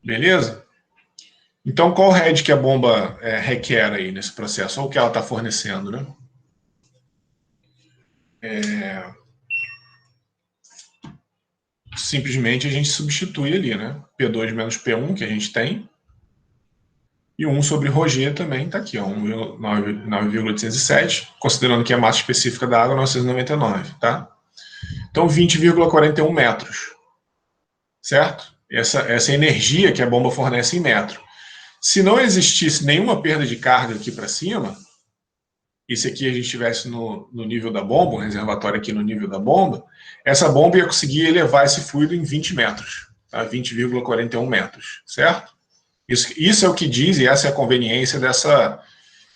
A: Beleza? Então, qual o head que a bomba requer aí nesse processo? Ou o que ela está fornecendo, né? Simplesmente a gente substitui ali, né? P2 menos P1, que a gente tem, e 1 sobre ρg também está aqui, 9,807, considerando que a massa específica da água é 999, tá? Então, 20,41 metros, certo? Essa energia que a bomba fornece em metro. Se não existisse nenhuma perda de carga aqui para cima, e se aqui a gente estivesse no nível da bomba, um reservatório aqui no nível da bomba, essa bomba ia conseguir elevar esse fluido em 20 metros, tá? 20,41 metros, certo? Isso é o que diz, e essa é a conveniência dessa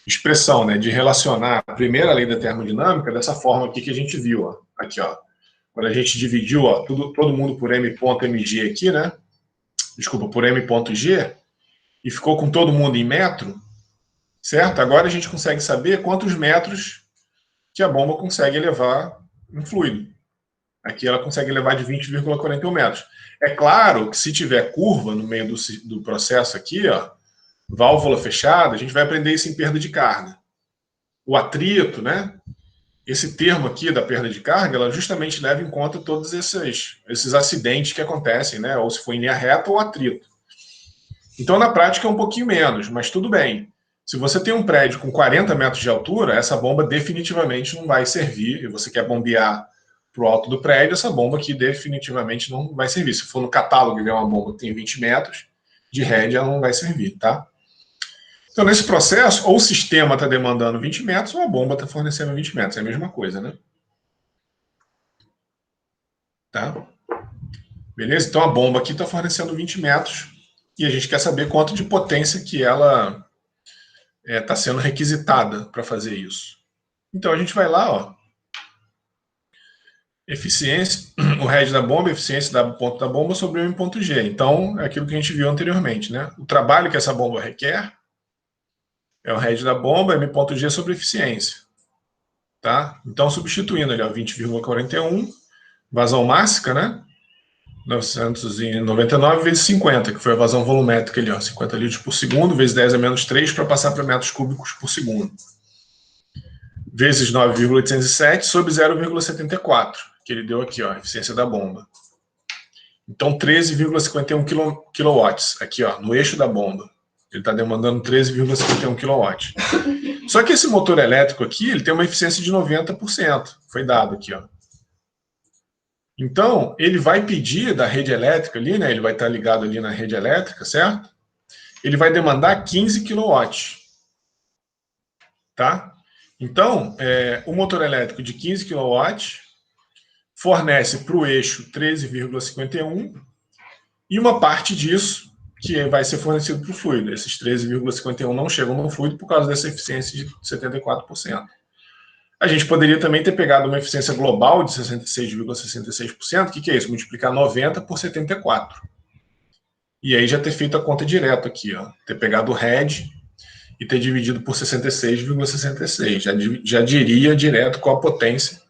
A: expressão, né, de relacionar a primeira lei da termodinâmica dessa forma aqui que a gente viu, ó. Aqui, ó. Quando a gente dividiu, ó, todo mundo por m.mg aqui, né? Desculpa, por m.g, e ficou com todo mundo em metro, certo? Agora a gente consegue saber quantos metros que a bomba consegue elevar em fluido. Aqui ela consegue elevar de 20,41 metros. É claro que se tiver curva no meio do processo aqui, ó, válvula fechada, a gente vai aprender isso em perda de carga. O atrito, né? Esse termo aqui da perda de carga, ela justamente leva em conta todos esses acidentes que acontecem, né? Ou se for em linha reta ou atrito. Então, na prática, é um pouquinho menos, mas tudo bem. Se você tem um prédio com 40 metros de altura, essa bomba definitivamente não vai servir, e você quer bombear para o alto do prédio, essa bomba aqui definitivamente não vai servir. Se for no catálogo e ver uma bomba que tem 20 metros, de head ela não vai servir, tá? Então, nesse processo, ou o sistema está demandando 20 metros, ou a bomba está fornecendo 20 metros. É a mesma coisa, né? Tá? Beleza? Então, a bomba aqui está fornecendo 20 metros e a gente quer saber quanto de potência que ela está sendo requisitada para fazer isso. Então, a gente vai lá, ó. Eficiência, o head da bomba, eficiência da ponto da bomba sobre o m.g. Então, é aquilo que a gente viu anteriormente, né? O trabalho que essa bomba requer é o head da bomba, m.g sobre eficiência. Tá? Então, substituindo ali, 20,41, vazão máxima, né? 999 vezes 50, que foi a vazão volumétrica ali, ó, 50 litros por segundo, vezes 10 a menos 3, para passar para metros cúbicos por segundo. Vezes 9,807 sobre 0,74, que ele deu aqui, ó, a eficiência da bomba. Então, 13,51 kW, aqui, ó, no eixo da bomba. Ele está demandando 13,51 kW. Só que esse motor elétrico aqui, ele tem uma eficiência de 90%. Foi dado aqui, ó. Então, ele vai pedir da rede elétrica ali, né? Ele vai estar ligado ali na rede elétrica, certo? Ele vai demandar 15 kW. Tá? Então, o motor elétrico de 15 kW fornece para o eixo 13,51 e uma parte disso que vai ser fornecido para o fluido. Esses 13,51 não chegam no fluido por causa dessa eficiência de 74%. A gente poderia também ter pegado uma eficiência global de 66,66%. O que é isso? Multiplicar 90 por 74. E aí já ter feito a conta direto aqui, ó. Ter pegado o head e ter dividido por 66,66. Já diria direto qual a potência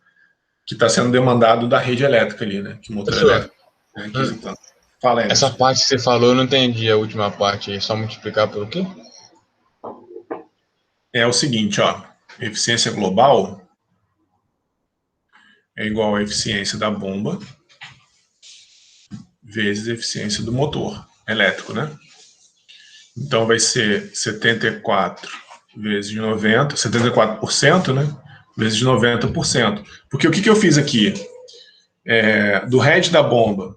A: que está sendo demandado da rede elétrica ali, né? Que o motor elétrico é requisitando. Fala aí.
B: Essa parte que você falou, eu não entendi a última parte aí. Só multiplicar pelo quê?
A: É o seguinte, ó. Eficiência global é igual à eficiência da bomba vezes a eficiência do motor elétrico, né? Então vai ser 74 vezes 90, 74%, né? Vezes 90%. Porque o que eu fiz aqui? Do head da bomba,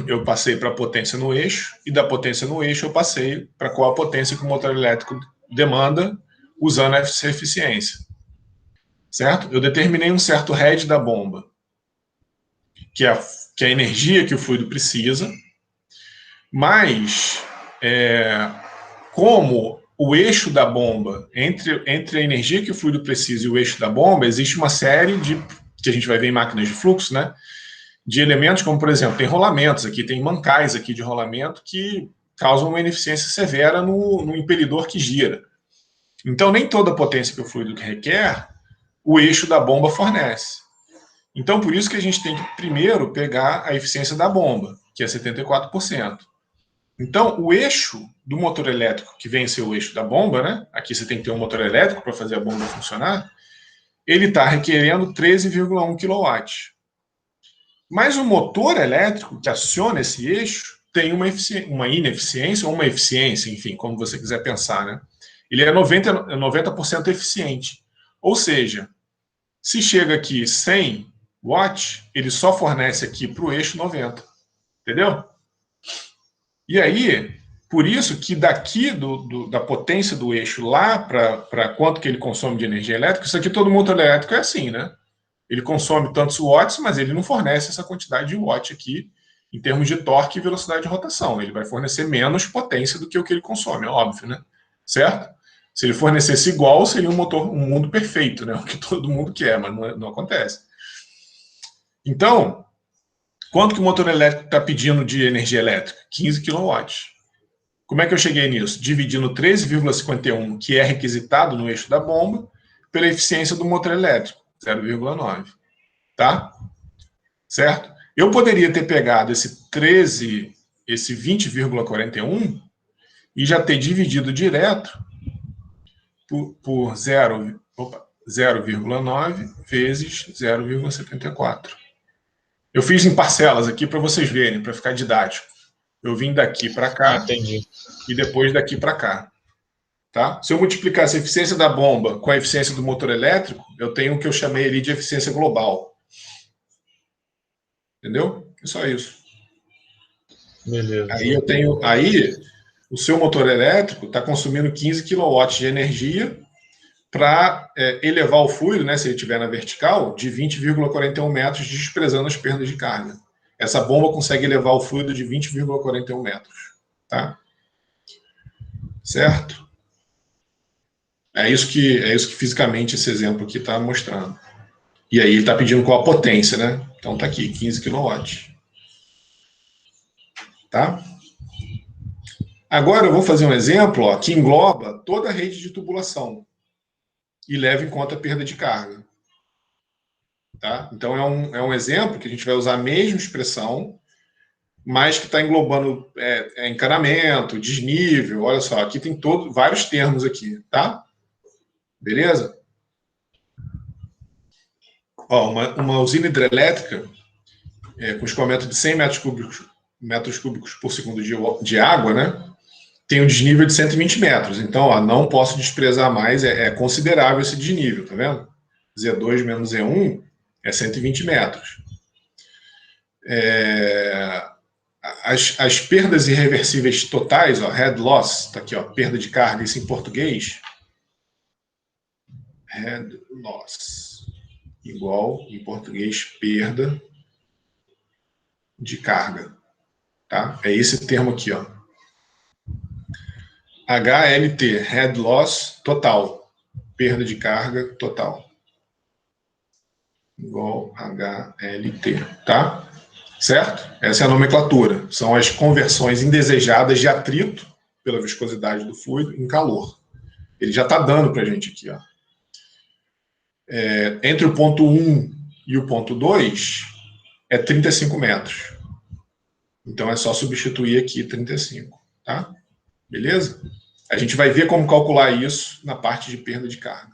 A: eu passei para a potência no eixo, e da potência no eixo eu passei para qual a potência que o motor elétrico demanda usando essa eficiência. Certo? Eu determinei um certo head da bomba, que é a energia que o fluido precisa, mas como o eixo da bomba, entre a energia que o fluido precisa e o eixo da bomba, existe uma série de, que a gente vai ver em máquinas de fluxo, né, de elementos como, por exemplo, tem rolamentos aqui, tem mancais aqui de rolamento que causam uma ineficiência severa no impelidor que gira. Então, nem toda a potência que o fluido requer, o eixo da bomba fornece. Então, por isso que a gente tem que primeiro pegar a eficiência da bomba, que é 74%. Então, o eixo do motor elétrico, que vem a ser o eixo da bomba, né? Aqui você tem que ter um motor elétrico para fazer a bomba funcionar, ele está requerendo 13,1 kW. Mas o motor elétrico que aciona esse eixo tem uma ineficiência ou uma eficiência, enfim, como você quiser pensar, né? Ele é 90% eficiente. Ou seja, se chega aqui 100 watts, ele só fornece aqui para o eixo 90. Entendeu? E aí, por isso que daqui da potência do eixo lá para quanto que ele consome de energia elétrica, isso aqui todo motor elétrico é assim, né? Ele consome tantos watts, mas ele não fornece essa quantidade de watt aqui em termos de torque e velocidade de rotação. Ele vai fornecer menos potência do que o que ele consome, é óbvio, né? Certo? Se ele fornecesse igual, seria um mundo perfeito, né? O que todo mundo quer, mas não acontece. Então, quanto que o motor elétrico está pedindo de energia elétrica? 15 kW. Como é que eu cheguei nisso? Dividindo 13,51, que é requisitado no eixo da bomba, pela eficiência do motor elétrico, 0,9. Tá? Certo? Eu poderia ter pegado esse 20,41 e já ter dividido direto por 0,9 vezes 0,74. Eu fiz em parcelas aqui para vocês verem, para ficar didático. Eu vim daqui para cá e depois daqui para cá. Tá? Se eu multiplicar essa eficiência da bomba com a eficiência do motor elétrico, eu tenho o que eu chamei ali de eficiência global. Entendeu? É só isso.
B: Beleza.
A: Aí o seu motor elétrico está consumindo 15 kW de energia para elevar o fluido, né, se ele estiver na vertical, de 20,41 metros, desprezando as perdas de carga. Essa bomba consegue elevar o fluido de 20,41 metros. Tá? Certo? É isso que fisicamente esse exemplo aqui está mostrando. E aí ele está pedindo qual a potência, né? Então está aqui, 15 kW. Tá? Agora eu vou fazer um exemplo ó, que engloba toda a rede de tubulação e leva em conta a perda de carga. Tá? Então é um exemplo que a gente vai usar a mesma expressão, mas que está englobando encanamento, desnível. Olha só, aqui tem vários termos aqui, tá? Beleza? Ó, uma usina hidrelétrica com escoamento de 100 metros cúbicos por segundo de água, né? Tem um desnível de 120 metros. Então, ó, não posso desprezar mais, é considerável esse desnível, tá vendo? Z2 menos Z1 é 120 metros. As perdas irreversíveis totais, ó, head loss, tá aqui, ó, perda de carga, isso em português. Head loss, igual, em português, perda de carga. Tá? É esse termo aqui, ó. HLT, head loss total, perda de carga total. Igual HLT, tá? Certo? Essa é a nomenclatura. São as conversões indesejadas de atrito pela viscosidade do fluido em calor. Ele já está dando para a gente aqui. Ó. Entre o ponto 1 e o ponto 2 é 35 metros. Então é só substituir aqui 35. Tá? Beleza? A gente vai ver como calcular isso na parte de perda de carga.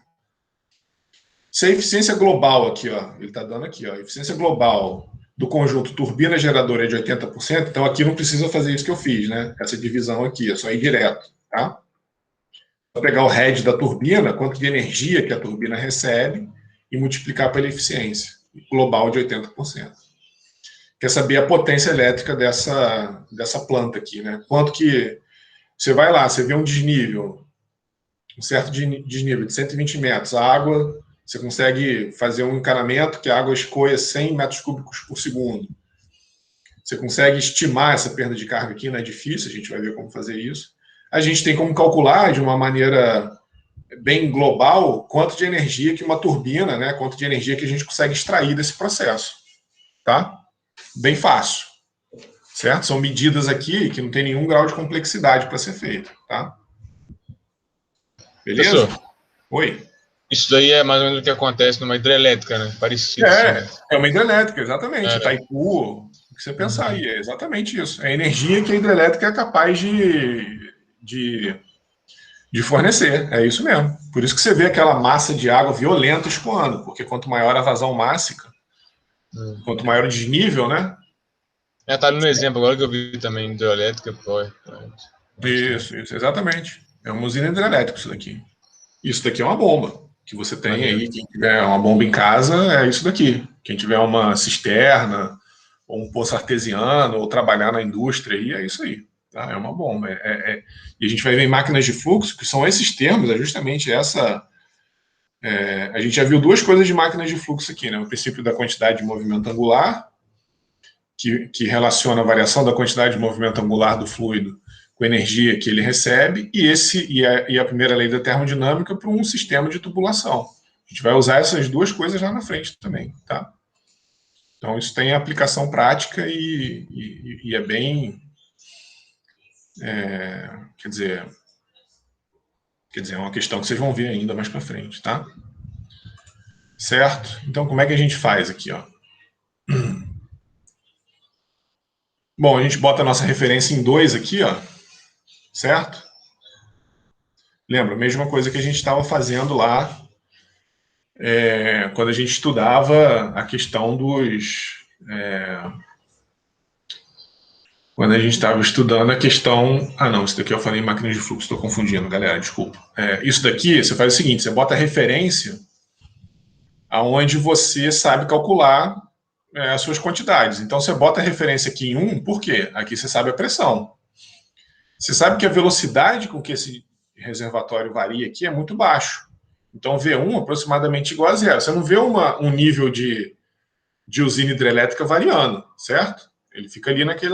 A: Se a eficiência global aqui, ó, ele está dando aqui, ó, a eficiência global do conjunto turbina geradora é de 80%, então aqui não precisa fazer isso que eu fiz, né? Essa divisão aqui, é só ir direto, tá? Vou pegar o head da turbina, quanto de energia que a turbina recebe, e multiplicar pela eficiência global de 80%. quer saber a potência elétrica dessa planta aqui, né? Quanto que você vai lá, você vê um desnível, um certo desnível de 120 metros, a água, você consegue fazer um encanamento que a água escoa 100 metros cúbicos por segundo. Você consegue estimar essa perda de carga aqui, não é difícil, a gente vai ver como fazer isso. A gente tem como calcular de uma maneira bem global quanto de energia que uma turbina, né, quanto de energia que a gente consegue extrair desse processo, tá? Bem fácil, certo? São medidas aqui que não tem nenhum grau de complexidade para ser feito, tá? Beleza?
B: Professor,
A: Oi.
B: isso daí é mais ou menos o que acontece numa hidrelétrica, né? Parecido, assim, né?
A: É uma hidrelétrica, exatamente. Itaipu, o que você pensar aí, é exatamente isso. É a energia que a hidrelétrica é capaz de fornecer, é isso mesmo. Por isso que você vê aquela massa de água violenta escoando, porque quanto maior a vazão mássica, quanto maior o desnível, né?
B: Tá ali no exemplo agora que eu vi também, hidrelétrica,
A: Isso, exatamente. É uma usina hidrelétrica isso daqui. Isso daqui é uma bomba que você tem aí. Quem tiver uma bomba em casa, é isso daqui. Quem tiver uma cisterna, ou um poço artesiano, ou trabalhar na indústria, aí, é isso aí. Tá? É uma bomba. E a gente vai ver em máquinas de fluxo, que são esses termos, é justamente essa. A gente já viu duas coisas de máquinas de fluxo aqui, né? O princípio da quantidade de movimento angular, que relaciona a variação da quantidade de movimento angular do fluido com a energia que ele recebe, e a primeira lei da termodinâmica para um sistema de tubulação. A gente vai usar essas duas coisas lá na frente também, tá? Então, isso tem aplicação prática e é bem... quer dizer, é uma questão que vocês vão ver ainda mais para frente, tá? Certo? Então, como é que a gente faz aqui, ó? Bom, a gente bota a nossa referência em 2 aqui, ó, certo? Lembra, a mesma coisa que a gente estava fazendo lá quando a gente estudava a questão dos... quando a gente estava estudando a questão... Ah, não, isso daqui eu falei em máquina de fluxo, estou confundindo, galera, desculpa. Isso daqui, você faz o seguinte, você bota a referência aonde você sabe calcular as suas quantidades. Então, você bota a referência aqui em 1, por quê? Aqui você sabe a pressão. Você sabe que a velocidade com que esse reservatório varia aqui é muito baixo. Então, V1 aproximadamente igual a zero. Você não vê um nível de usina hidrelétrica variando, certo? Ele fica ali naquele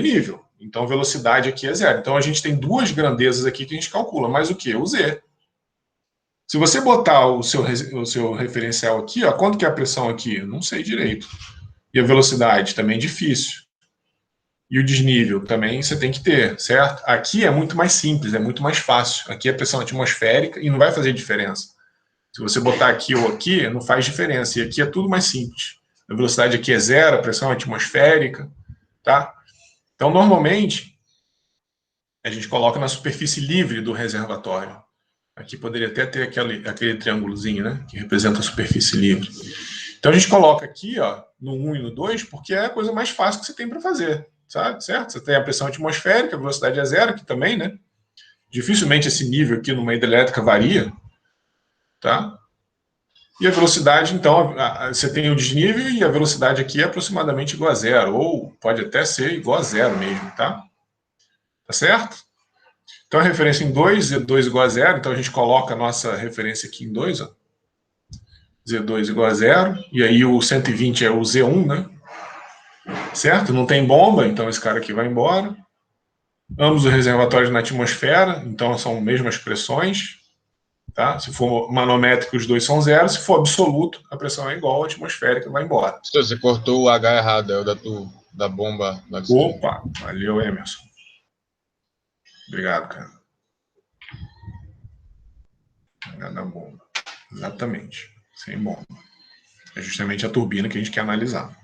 A: nível. Então, a velocidade aqui é zero. Então, a gente tem duas grandezas aqui que a gente calcula. Mas o quê? O Z. Se você botar o seu referencial aqui, ó, quanto que é a pressão aqui? Não sei direito. E a velocidade? Também é difícil. E o desnível também você tem que ter, certo? Aqui é muito mais simples, é muito mais fácil. Aqui é pressão atmosférica e não vai fazer diferença. Se você botar aqui ou aqui, não faz diferença. E aqui é tudo mais simples. A velocidade aqui é zero, a pressão atmosférica, tá? Então, normalmente, a gente coloca na superfície livre do reservatório. Aqui poderia até ter aquele triângulozinho, né? Que representa a superfície livre. Então, a gente coloca aqui, ó, no 1 e no 2, porque é a coisa mais fácil que você tem para fazer. Sabe? Certo? Você tem a pressão atmosférica, a velocidade é zero aqui também, né? Dificilmente esse nível aqui numa hidrelétrica varia, tá? E a velocidade, então, você tem o desnível e a velocidade aqui é aproximadamente igual a zero, ou pode até ser igual a zero mesmo, tá? Tá certo? Então, a referência em 2, Z2 igual a zero, então a gente coloca a nossa referência aqui em 2, ó. Z2 igual a zero, e aí o 120 é o Z1, né? Certo? Não tem bomba, então esse cara aqui vai embora. Ambos os reservatórios na atmosfera, então são mesmas pressões. Tá? Se for manométrico, os dois são zero. Se for absoluto, a pressão é igual, a atmosférica vai embora.
B: Você cortou o H errado, é o da bomba.
A: Opa, valeu, Emerson. Obrigado, cara. H da bomba. Exatamente. Sem bomba. É justamente a turbina que a gente quer analisar.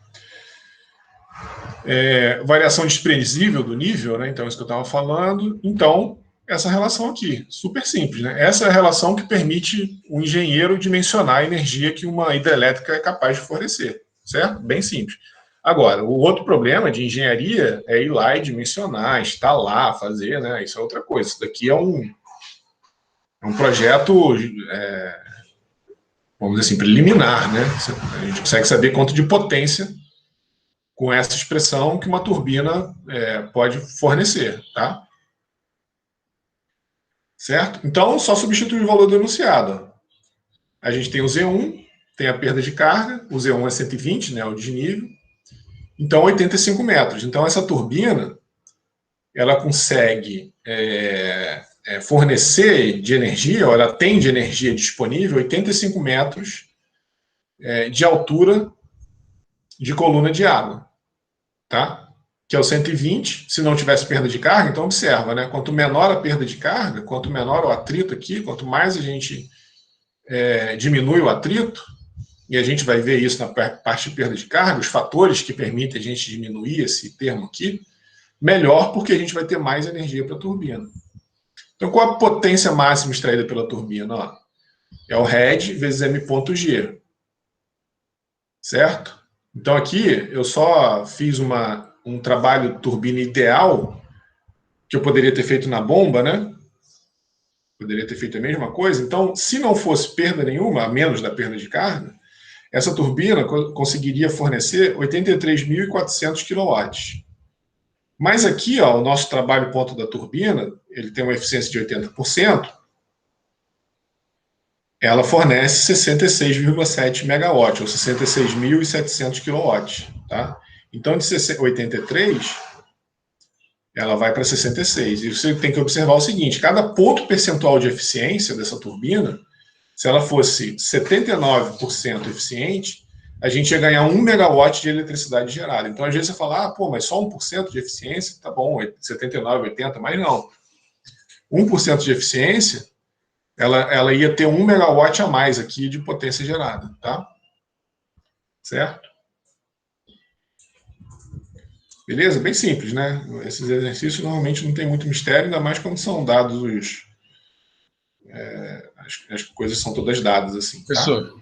A: Variação desprezível do nível, né? Então, isso que eu estava falando. Então, essa relação aqui, super simples, né? Essa é a relação que permite o engenheiro dimensionar a energia que uma hidrelétrica é capaz de fornecer, certo? Bem simples. Agora, o outro problema de engenharia é ir lá e dimensionar, instalar, fazer, né? Isso é outra coisa. Isso daqui é um projeto vamos dizer assim, preliminar, né? A gente consegue saber quanto de potência com essa expressão que uma turbina pode fornecer, tá? Certo? Então, só substitui o valor do enunciado. A gente tem o Z1, tem a perda de carga, o Z1 é 120, né, o desnível, então 85 metros. Então, essa turbina, ela consegue fornecer de energia, ou ela tem de energia disponível 85 metros de altura de coluna de água, tá? Que é o 120, se não tivesse perda de carga, então observa, né? Quanto menor a perda de carga, quanto menor o atrito aqui, quanto mais a gente diminui o atrito, e a gente vai ver isso na parte de perda de carga, os fatores que permitem a gente diminuir esse termo aqui, melhor porque a gente vai ter mais energia para a turbina. Então, qual a potência máxima extraída pela turbina? Ó, é o head vezes m.g. Certo? Então, aqui eu só fiz um trabalho de turbina ideal, que eu poderia ter feito na bomba, né? Poderia ter feito a mesma coisa. Então, se não fosse perda nenhuma, a menos da perda de carga, essa turbina conseguiria fornecer 83.400 kW. Mas aqui, ó, o nosso trabalho ponto da turbina, ele tem uma eficiência de 80%, ela fornece 66,7 megawatts, ou 66.700 kW. Tá? Então, de 83, ela vai para 66. E você tem que observar o seguinte, cada ponto percentual de eficiência dessa turbina, se ela fosse 79% eficiente, a gente ia ganhar 1 megawatt de eletricidade gerada. Então, às vezes você fala, pô, mas só 1% de eficiência, tá bom, 79, 80, mas não. 1% de eficiência, ela ia ter 1 megawatt a mais aqui de potência gerada, tá? Certo? Beleza? Bem simples, né? Esses exercícios normalmente não tem muito mistério, ainda mais quando são dados as coisas são todas dadas assim, tá?
B: Professor,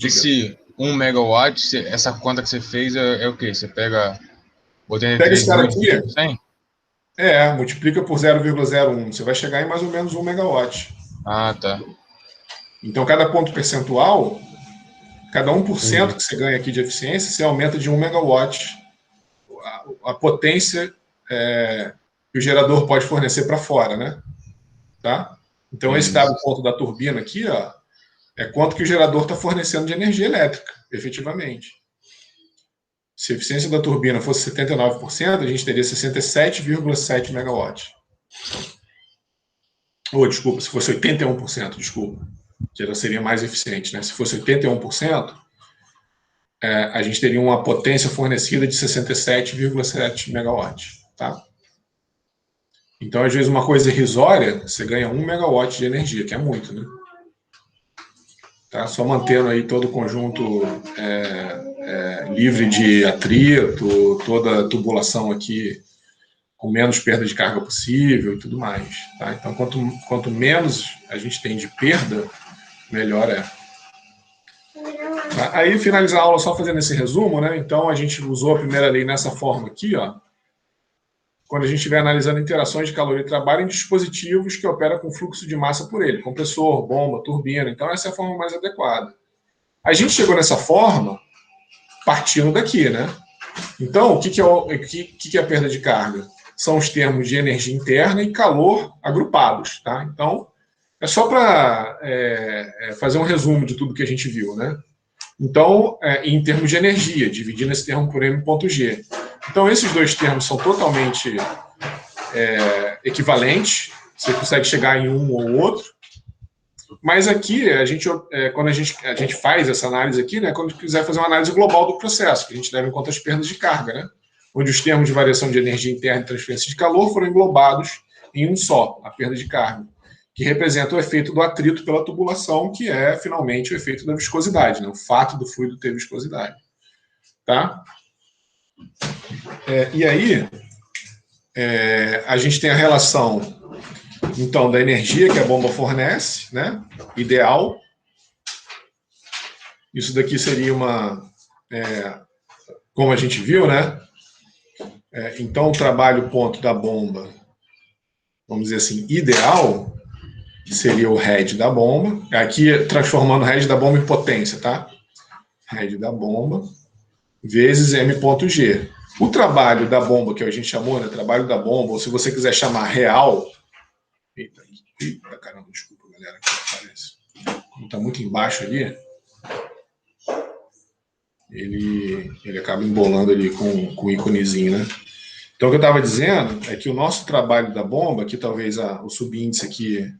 B: esse 1 megawatt, essa conta que você fez é o quê? Você pega
A: Pega esse
B: 83
A: cara
B: mil
A: aqui,
B: dividido por 100?
A: multiplica por 0,01, você vai chegar em mais ou menos 1 megawatt.
B: Ah, tá.
A: Então, cada ponto percentual, cada 1%
B: Entendi.
A: que você ganha aqui de eficiência, você aumenta de 1 megawatt a potência que o gerador pode fornecer para fora, né? Tá? Então, esse dado ponto da turbina aqui, ó, é quanto que o gerador está fornecendo de energia elétrica, efetivamente. Se a eficiência da turbina fosse 79%, a gente teria 67,7 megawatts. Ou, desculpa, se fosse 81%, desculpa, que ela seria mais eficiente, né? Se fosse 81%, a gente teria uma potência fornecida de 67,7 megawatts, tá? Então, às vezes, uma coisa irrisória, você ganha 1 megawatt de energia, que é muito, né? Tá? Só mantendo aí todo o conjunto livre de atrito, toda a tubulação aqui com menos perda de carga possível e tudo mais. Tá? Então, quanto menos a gente tem de perda, melhor é. Tá? Aí, finalizar a aula só fazendo esse resumo, né? Então, a gente usou a primeira lei nessa forma aqui, ó, quando a gente estiver analisando interações de calor e trabalho em dispositivos que operam com fluxo de massa por ele, compressor, bomba, turbina. Então, essa é a forma mais adequada. A gente chegou nessa forma partindo daqui, né? Então, o que é a perda de carga? São os termos de energia interna e calor agrupados, tá? Então, é só para fazer um resumo de tudo que a gente viu, né? Então, em termos de energia, dividindo esse termo por m.g. Então, esses dois termos são totalmente equivalentes, você consegue chegar em um ou outro, mas aqui, quando a gente faz essa análise aqui, né, quando quiser fazer uma análise global do processo, que a gente leva em conta as perdas de carga, né, onde os termos de variação de energia interna e transferência de calor foram englobados em um só, a perda de carga, que representa o efeito do atrito pela tubulação, que é, finalmente, o efeito da viscosidade, né, o fato do fluido ter viscosidade. Tá? E aí, a gente tem a relação, então, da energia que a bomba fornece, né, ideal. Isso daqui seria como a gente viu, né? Então, o trabalho ponto da bomba, vamos dizer assim, ideal, que seria o head da bomba. Aqui, transformando o head da bomba em potência, tá? Head da bomba, vezes M.G. O trabalho da bomba, que a gente chamou, né? Trabalho da bomba, ou se você quiser chamar real... Eita, caramba, desculpa, galera, que aparece. Como está muito embaixo ali, ele acaba embolando ali com o íconezinho, né? Então, o que eu estava dizendo é que o nosso trabalho da bomba, que talvez o subíndice aqui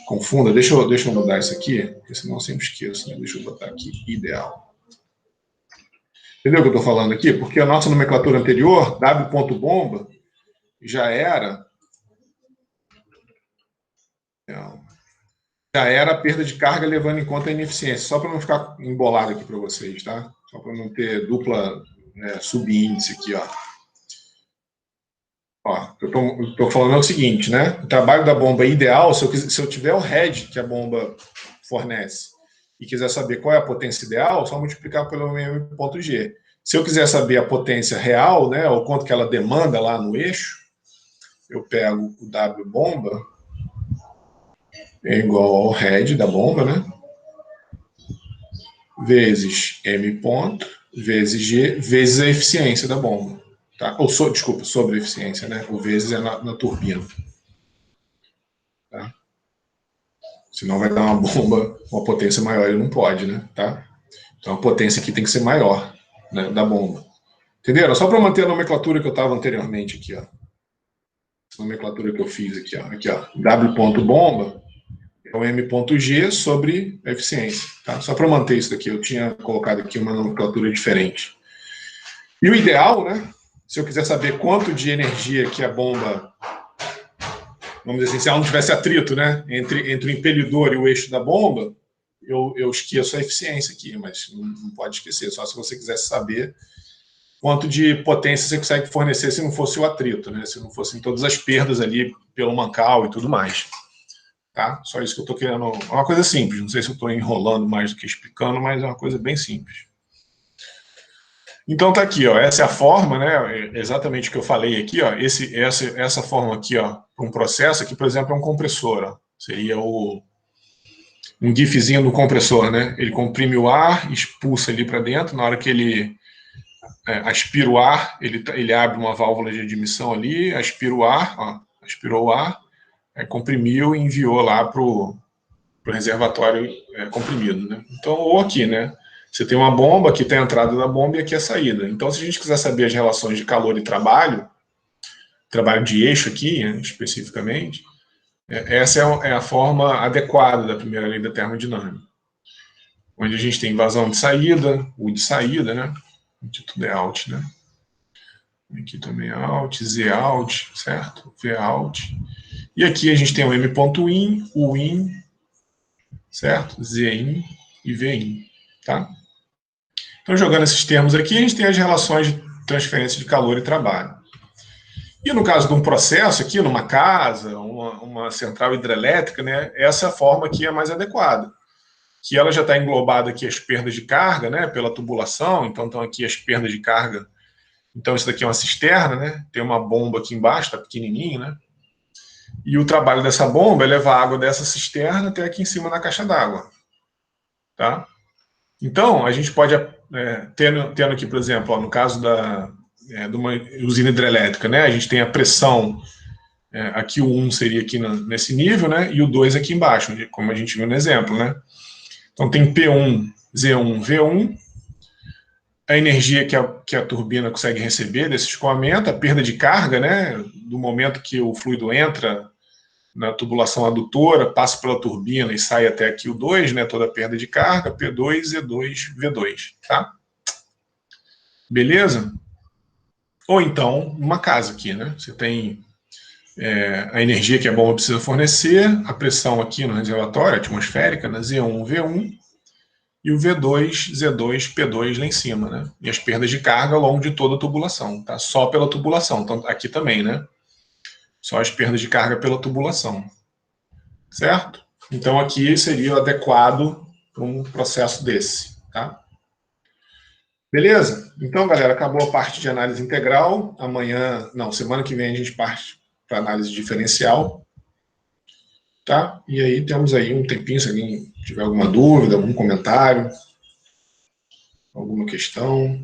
A: confunda, deixa eu mudar isso aqui, porque senão eu sempre esqueço, né? Deixa eu botar aqui, ideal. Entendeu o que eu estou falando aqui? Porque a nossa nomenclatura anterior, W.bomba, já era a perda de carga levando em conta a ineficiência, só para não ficar embolado aqui para vocês, tá? Só para não ter dupla subíndice aqui, ó. Ó, eu estou falando o seguinte, né? O trabalho da bomba é ideal, se eu tiver o head que a bomba fornece e quiser saber qual é a potência ideal, só multiplicar pelo M.G. Se eu quiser saber a potência real, né, ou quanto que ela demanda lá no eixo, eu pego o W bomba, é igual ao head da bomba, né? Vezes M ponto, vezes G, vezes a eficiência da bomba. Tá? Desculpa, sobre a eficiência, né? O vezes é na turbina. Tá? Senão vai dar uma bomba, uma potência maior, e não pode, né? Tá? Então a potência aqui tem que ser maior, né, da bomba. Entenderam? Só para manter a nomenclatura que eu estava anteriormente aqui, ó. A nomenclatura que eu fiz aqui, ó. Aqui, ó. W ponto bomba é o M.G sobre a eficiência. Tá? Só para manter isso daqui, eu tinha colocado aqui uma nomenclatura diferente. E o ideal, né? Se eu quiser saber quanto de energia que a bomba, vamos dizer assim, se ela não tivesse atrito, né, entre o impelidor e o eixo da bomba, eu esqueço a eficiência aqui, mas não pode esquecer, só se você quisesse saber quanto de potência você consegue fornecer se não fosse o atrito, né, se não fossem todas as perdas ali pelo mancal e tudo mais. Tá? Só isso que eu estou querendo. É uma coisa simples, não sei se eu estou enrolando mais do que explicando, mas é uma coisa bem simples. Então tá aqui, ó, essa é a forma, né? Exatamente o que eu falei aqui, ó. Essa forma aqui, ó, para um processo aqui, por exemplo, é um compressor, ó. Seria um gifzinho do compressor, né? Ele comprime o ar, expulsa ali para dentro. Na hora que ele aspira o ar, ele abre uma válvula de admissão ali, aspira o ar, ó, aspirou o ar, comprimiu e enviou lá para o reservatório comprimido, né? Então, ou aqui, né? Você tem uma bomba, aqui tem a entrada da bomba e aqui a saída. Então, se a gente quiser saber as relações de calor e trabalho de eixo aqui, né, especificamente, essa é a forma adequada da primeira lei da termodinâmica. Onde a gente tem vazão de saída, U de saída, né? Aqui tudo é out, né? Aqui também é out, Z out, certo? V out. E aqui a gente tem o M.in, U in, certo? Z in e V in, tá? Então, jogando esses termos aqui, a gente tem as relações de transferência de calor e trabalho. E no caso de um processo aqui, numa casa, uma central hidrelétrica, né, essa forma aqui é mais adequada. Que ela já está englobada aqui as perdas de carga, né, pela tubulação, então estão aqui as perdas de carga. Então isso daqui é uma cisterna, né, tem uma bomba aqui embaixo, está pequenininho, né, e o trabalho dessa bomba é levar a água dessa cisterna até aqui em cima na caixa d'água. Tá? Então, a gente pode, tendo aqui, por exemplo, ó, no caso de uma usina hidrelétrica, né, a gente tem a pressão, aqui o 1 seria aqui nesse nível, né, e o 2 aqui embaixo, como a gente viu no exemplo. Né? Então, tem P1, Z1, V1, a energia que a turbina consegue receber desse escoamento, a perda de carga, né, do momento que o fluido entra na tubulação adutora, passa pela turbina e sai até aqui o 2, né, toda a perda de carga, P2, Z2, V2, tá? Beleza? Ou então, uma casa aqui, né? Você tem a energia que a bomba precisa fornecer, a pressão aqui no reservatório atmosférica, né, Z1, V1, e o V2, Z2, P2 lá em cima, né? E as perdas de carga ao longo de toda a tubulação, tá? Só pela tubulação, então aqui também, né? Só as perdas de carga pela tubulação. Certo? Então aqui seria adequado para um processo desse, tá? Beleza? Então, galera, acabou a parte de análise integral. Semana que vem a gente parte para análise diferencial. tá? E aí temos aí um tempinho, se alguém tiver alguma dúvida, algum comentário, alguma questão.